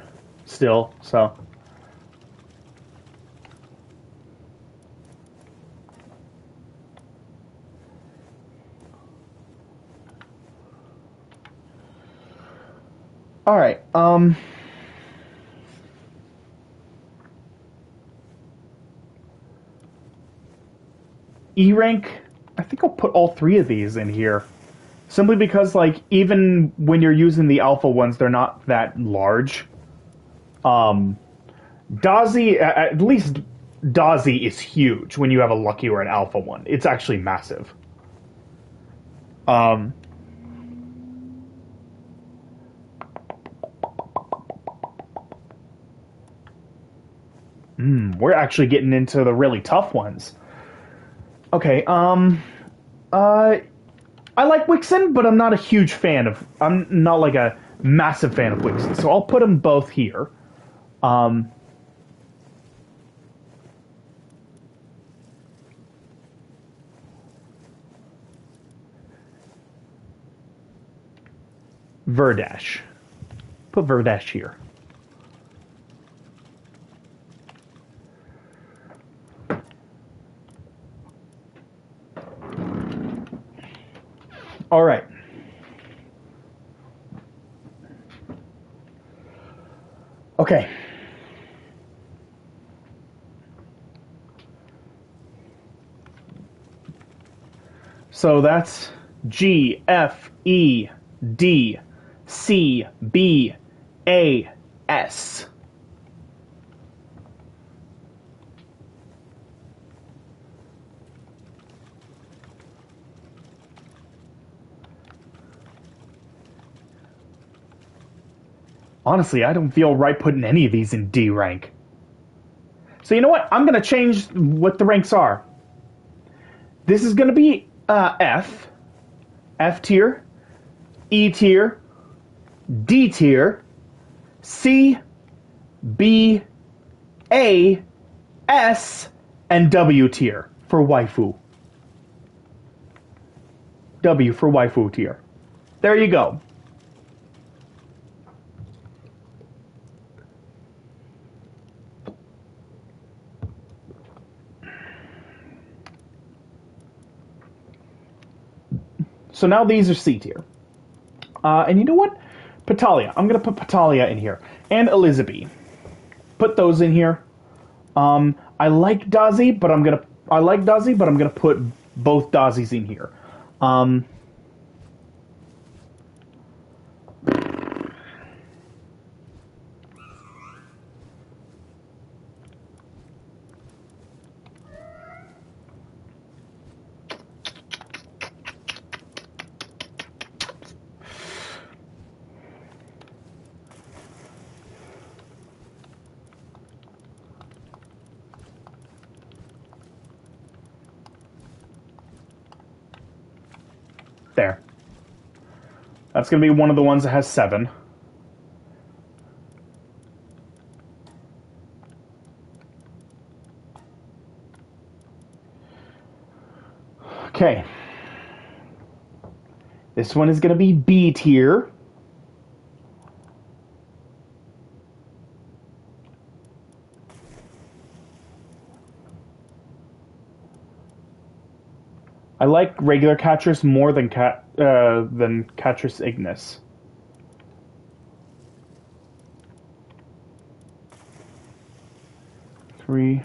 still. So, all right. E rank. I think I'll put all 3 of these in here. Simply because, like, even when you're using the alpha ones, they're not that large. Um, Dazi, at least Dazi is huge when you have a lucky or an alpha one. It's actually massive. Um, we're actually getting into the really tough ones. Okay, uh, I like Wixen, but I'm not a huge fan of. I'm not like a massive fan of Wixen, so I'll put them both here. Um, Verdash. Put Verdash here. All right. Okay. So that's G, F, E, D, C, B, A, S. Honestly, I don't feel right putting any of these in D rank. So you know what? I'm going to change what the ranks are. This is going to be F, F tier, E tier, D tier, C, B, A, S, and W tier for waifu. W for waifu tier. There you go. So now these are C tier. And you know what? Patalia. I'm going to put Patalia in here. And Elizabeth. Put those in here. I like Dazi, but I'm going to put both Dazis in here. There. That's going to be one of the ones that has 7. Okay. This one is going to be B tier. I like regular Catris more than Catris Ignis. Three.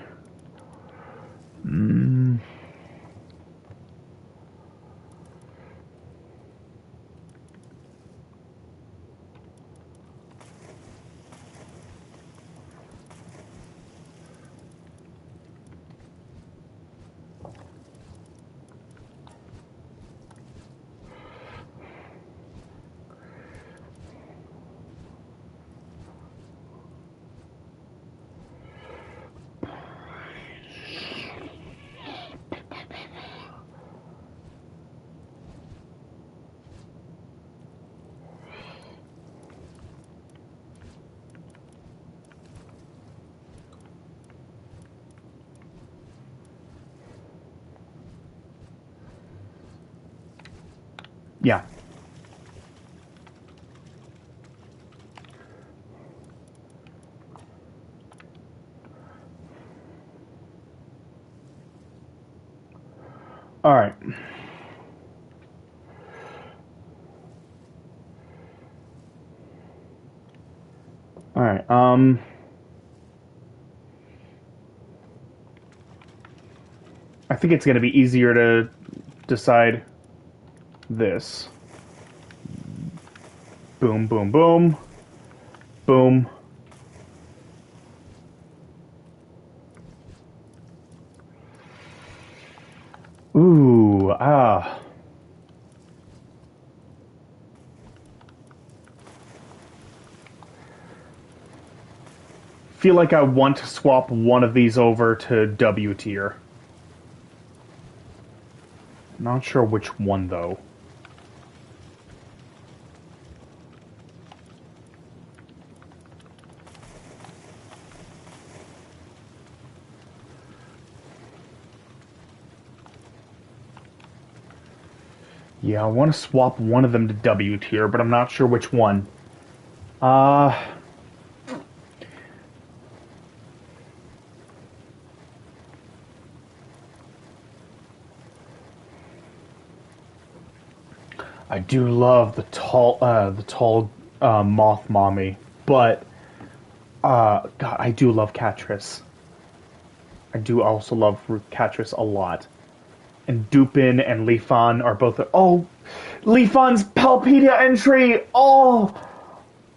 Yeah. All right. All right. I think it's going to be easier to decide this. Boom, boom, boom. Boom. Ooh, ah. Feel like I want to swap one of these over to W tier. Not sure which one, though. Yeah, I want to swap one of them to W tier, but I'm not sure which one. I do love the tall moth mommy, but God, I do love Catris. I do also love Catris a lot. And Dupin and Lifan are both. Oh, Lifan's Palpedia entry! Oh!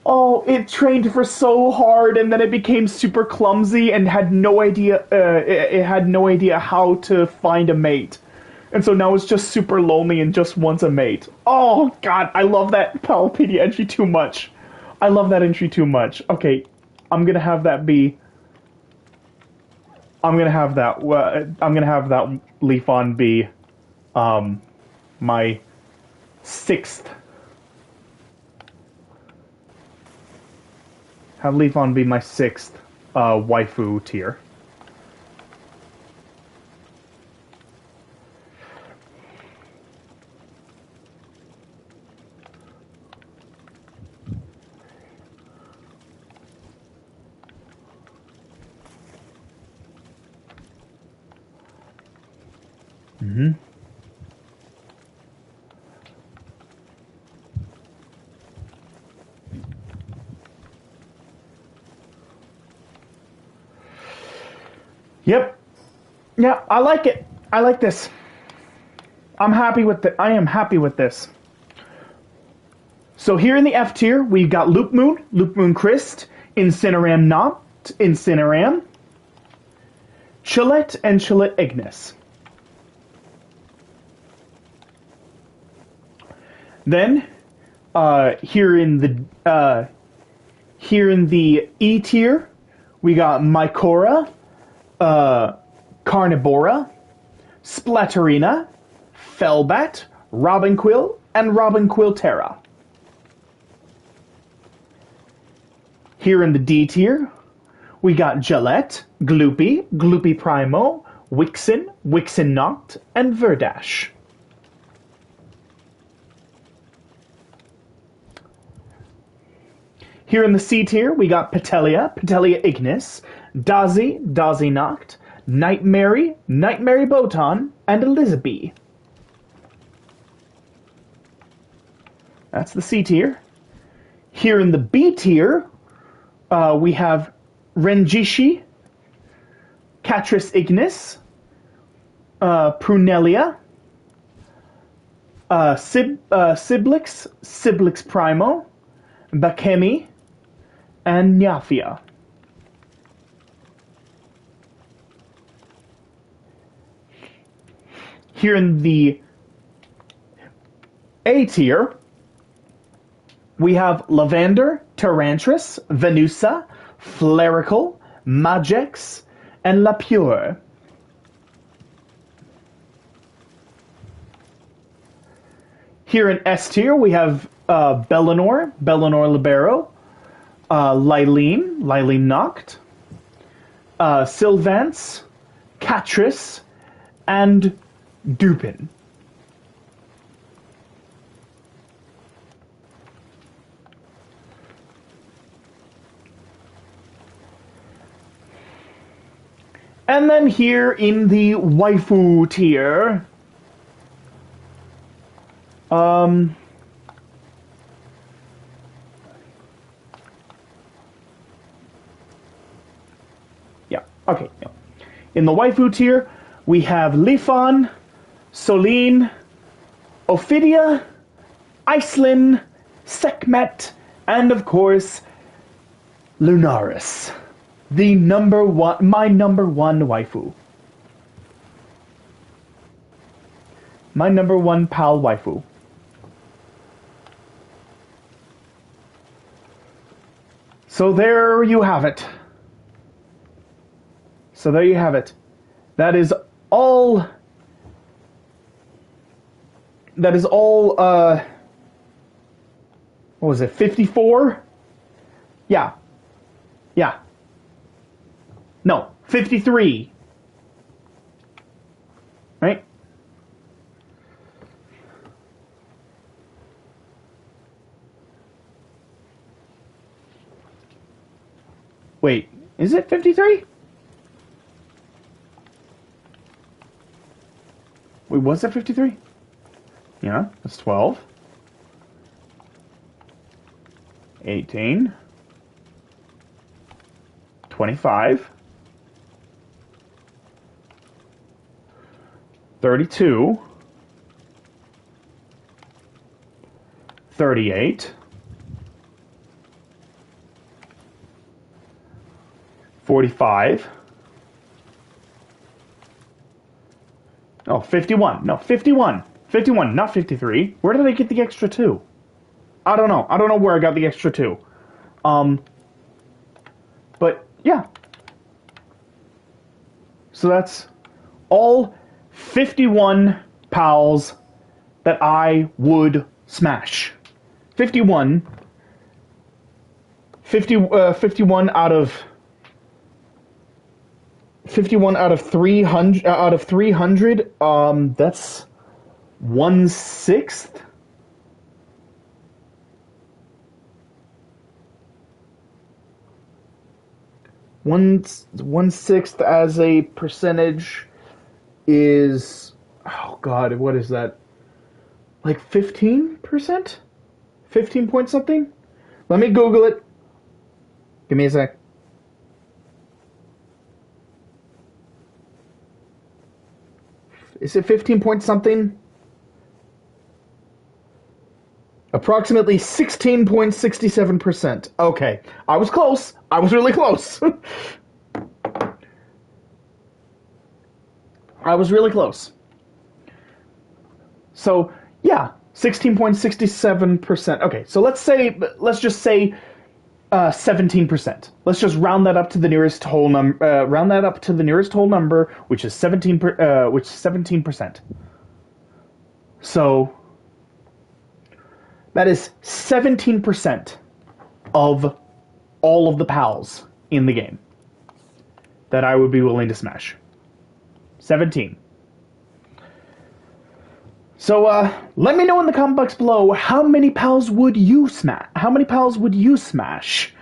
Oh, it trained for so hard, and then it became super clumsy and had no idea. It had no idea how to find a mate, and so now it's just super lonely and just wants a mate. Oh God, I love that Palpedia entry too much. I love that entry too much. Okay, I'm gonna have that be. I'm gonna have that. I'm gonna have that leaf on be, my sixth. Have leaf on be my sixth, waifu tier. Mm-hmm. Yep. Yeah, I like it. I like this. I'm happy with it. I am happy with this. So here in the F tier, we've got Loop Moon Christ, Incineram Not, Incineram, Chillet, and Chillet Ignis. Then, here in the E tier, we got Mycora, Carnivora, Splatterina, Fellbat, Robinquill, and Robinquill Terra. Here in the D tier, we got Gillette, Gloopy, Gloopy Primo, Wixen, Wixen Noct, and Verdash. Here in the C tier, we got Petelia, Petelia Ignis, Dazi, Dazi Noct, Nightmare, Nightmare Botan, and Elizabeth. That's the C tier. Here in the B tier, we have Renjishi, Catris Ignis, Prunelia, Siblix, Siblix Primo, Bakemi, and Nyafia. Here in the A tier, we have Lavander, Tarantris, Venusa, Flerical, Magex, and Lapure. Here in S tier, we have Bellinor, Bellinor Libero, Lylene, Lylene Noct, Sylvance, Catris, and Dupin. And then here in the waifu tier, yeah, okay. Yeah. In the waifu tier, we have Lifon, Soline, Ophidia, Iceland, Sekhmet, and of course, Lunaris. The number one, my number one waifu. My number one pal waifu. So there you have it. So there you have it. That is all. That is all, what was it, 54? Yeah. Yeah. No, 53. Right? Wait, is it 53? Wait, was it 53? Yeah, that's 12. 18. 25. 32. 38. 45. Oh, 51. No, 51. 51, not 53. Where did I get the extra 2? I don't know. I don't know where I got the extra 2. But, yeah. So that's all 51 pals that I would smash. 51. 51 out of 51 out of 300 that's 1/6. One-sixth as a percentage is, oh god, what is that? Like 15%? 15 point something? Let me Google it. Give me a sec. Is it 15 point something? Approximately 16.67%. Okay. I was close. I was really close. I was really close. So, yeah, 16.67%. Okay, so let's just say 17%. Let's just round that up to the nearest whole number. Round that up to the nearest whole number, which is 17%. So that is 17% of all of the pals in the game that I would be willing to smash. 17. So let me know in the comment box below, how many pals would you smash? How many pals would you smash?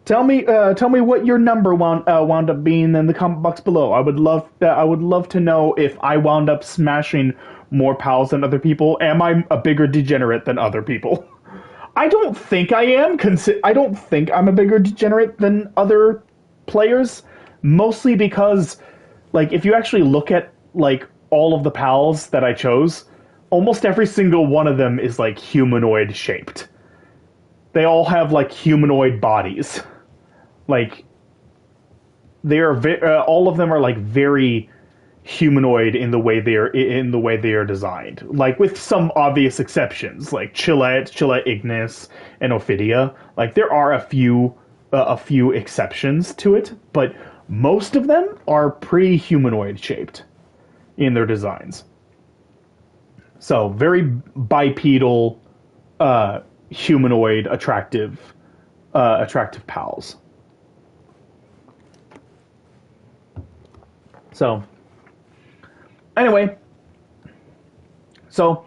Tell me what your number wound up being in the comment box below. I would love to know if I wound up smashing more pals than other people. Am I a bigger degenerate than other people? I don't think I am. I don't think I'm a bigger degenerate than other players. Mostly because, like, if you actually look at, like, all of the pals that I chose, almost every single one of them is, like, humanoid shaped. They all have, like, humanoid bodies. Like, they are all of them are, like, very humanoid in the way they are designed. Like, with some obvious exceptions, like Chillette, Ignis, and Ophidia. Like, there are a few exceptions to it, but most of them are pretty humanoid shaped in their designs. So, very bipedal, humanoid, attractive pals. So, anyway, so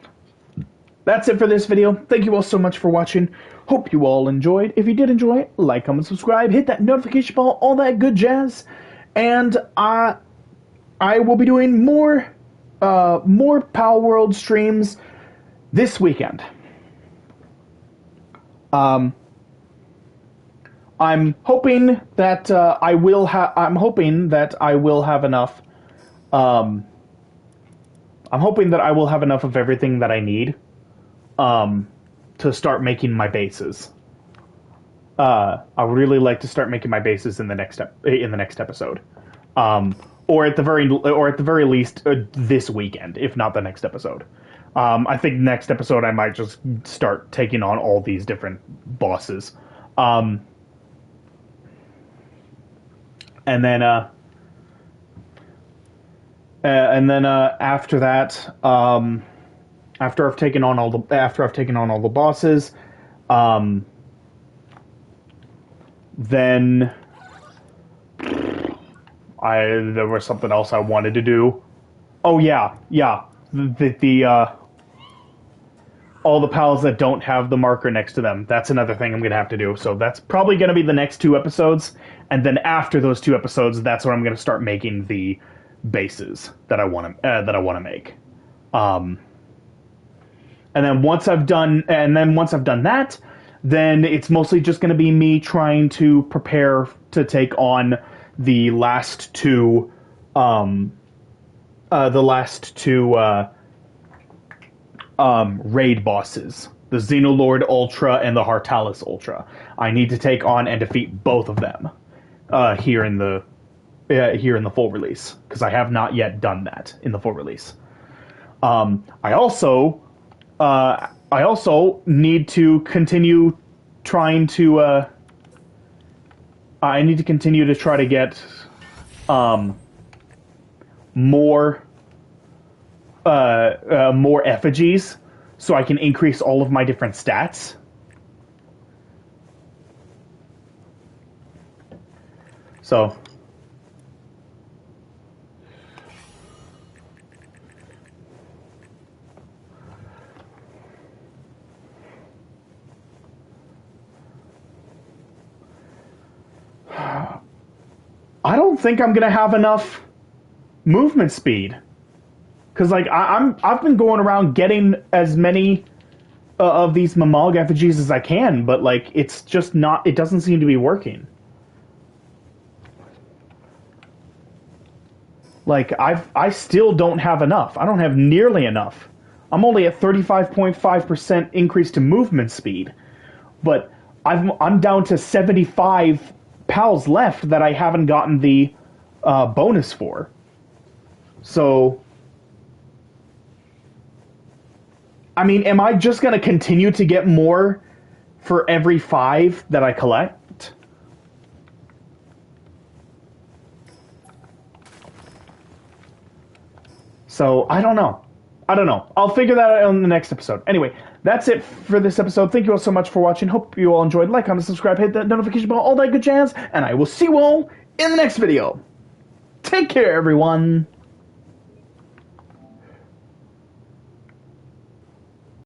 that's it for this video. Thank you all so much for watching. Hope you all enjoyed. If you did enjoy, like, comment, subscribe, hit that notification bell, all that good jazz. And I will be doing more Palworld streams this weekend. I'm hoping that I will have enough. I'm hoping that I will have enough of everything that I need to start making my bases. I would really like to start making my bases in the next episode, or at the very least this weekend, if not the next episode. I think next episode I might just start taking on all these different bosses, and then after that, after I've taken on all the bosses, then there was something else I wanted to do. Oh yeah. The all the pals that don't have the marker next to them. That's another thing I'm gonna have to do. So that's probably gonna be the next 2 episodes, and then after those 2 episodes, that's when I'm gonna start making the bases that I want to make. And then once I've done that, then it's mostly just going to be me trying to prepare to take on the last two raid bosses The Xenolord Ultra and the Hartalis Ultra. I need to take on and defeat both of them here in the full release, because I have not yet done that in the full release. I also need to continue trying to. I need to continue to try to get more effigies, so I can increase all of my different stats. So. I don't think I'm gonna have enough movement speed, because like I've been going around getting as many of these Mamalg effigies as I can, but like it's just not. It doesn't seem to be working. Like I still don't have enough. I don't have nearly enough. I'm only at 35.5% increase to movement speed, but I'm down to 75 pals left that I haven't gotten the bonus for. So, I mean, am I just going to continue to get more for every 5 that I collect? So, I don't know. I'll figure that out in the next episode. Anyway, that's it for this episode. Thank you all so much for watching. Hope you all enjoyed. Like, comment, subscribe, hit that notification bell, all that good jazz. And I will see you all in the next video. Take care, everyone.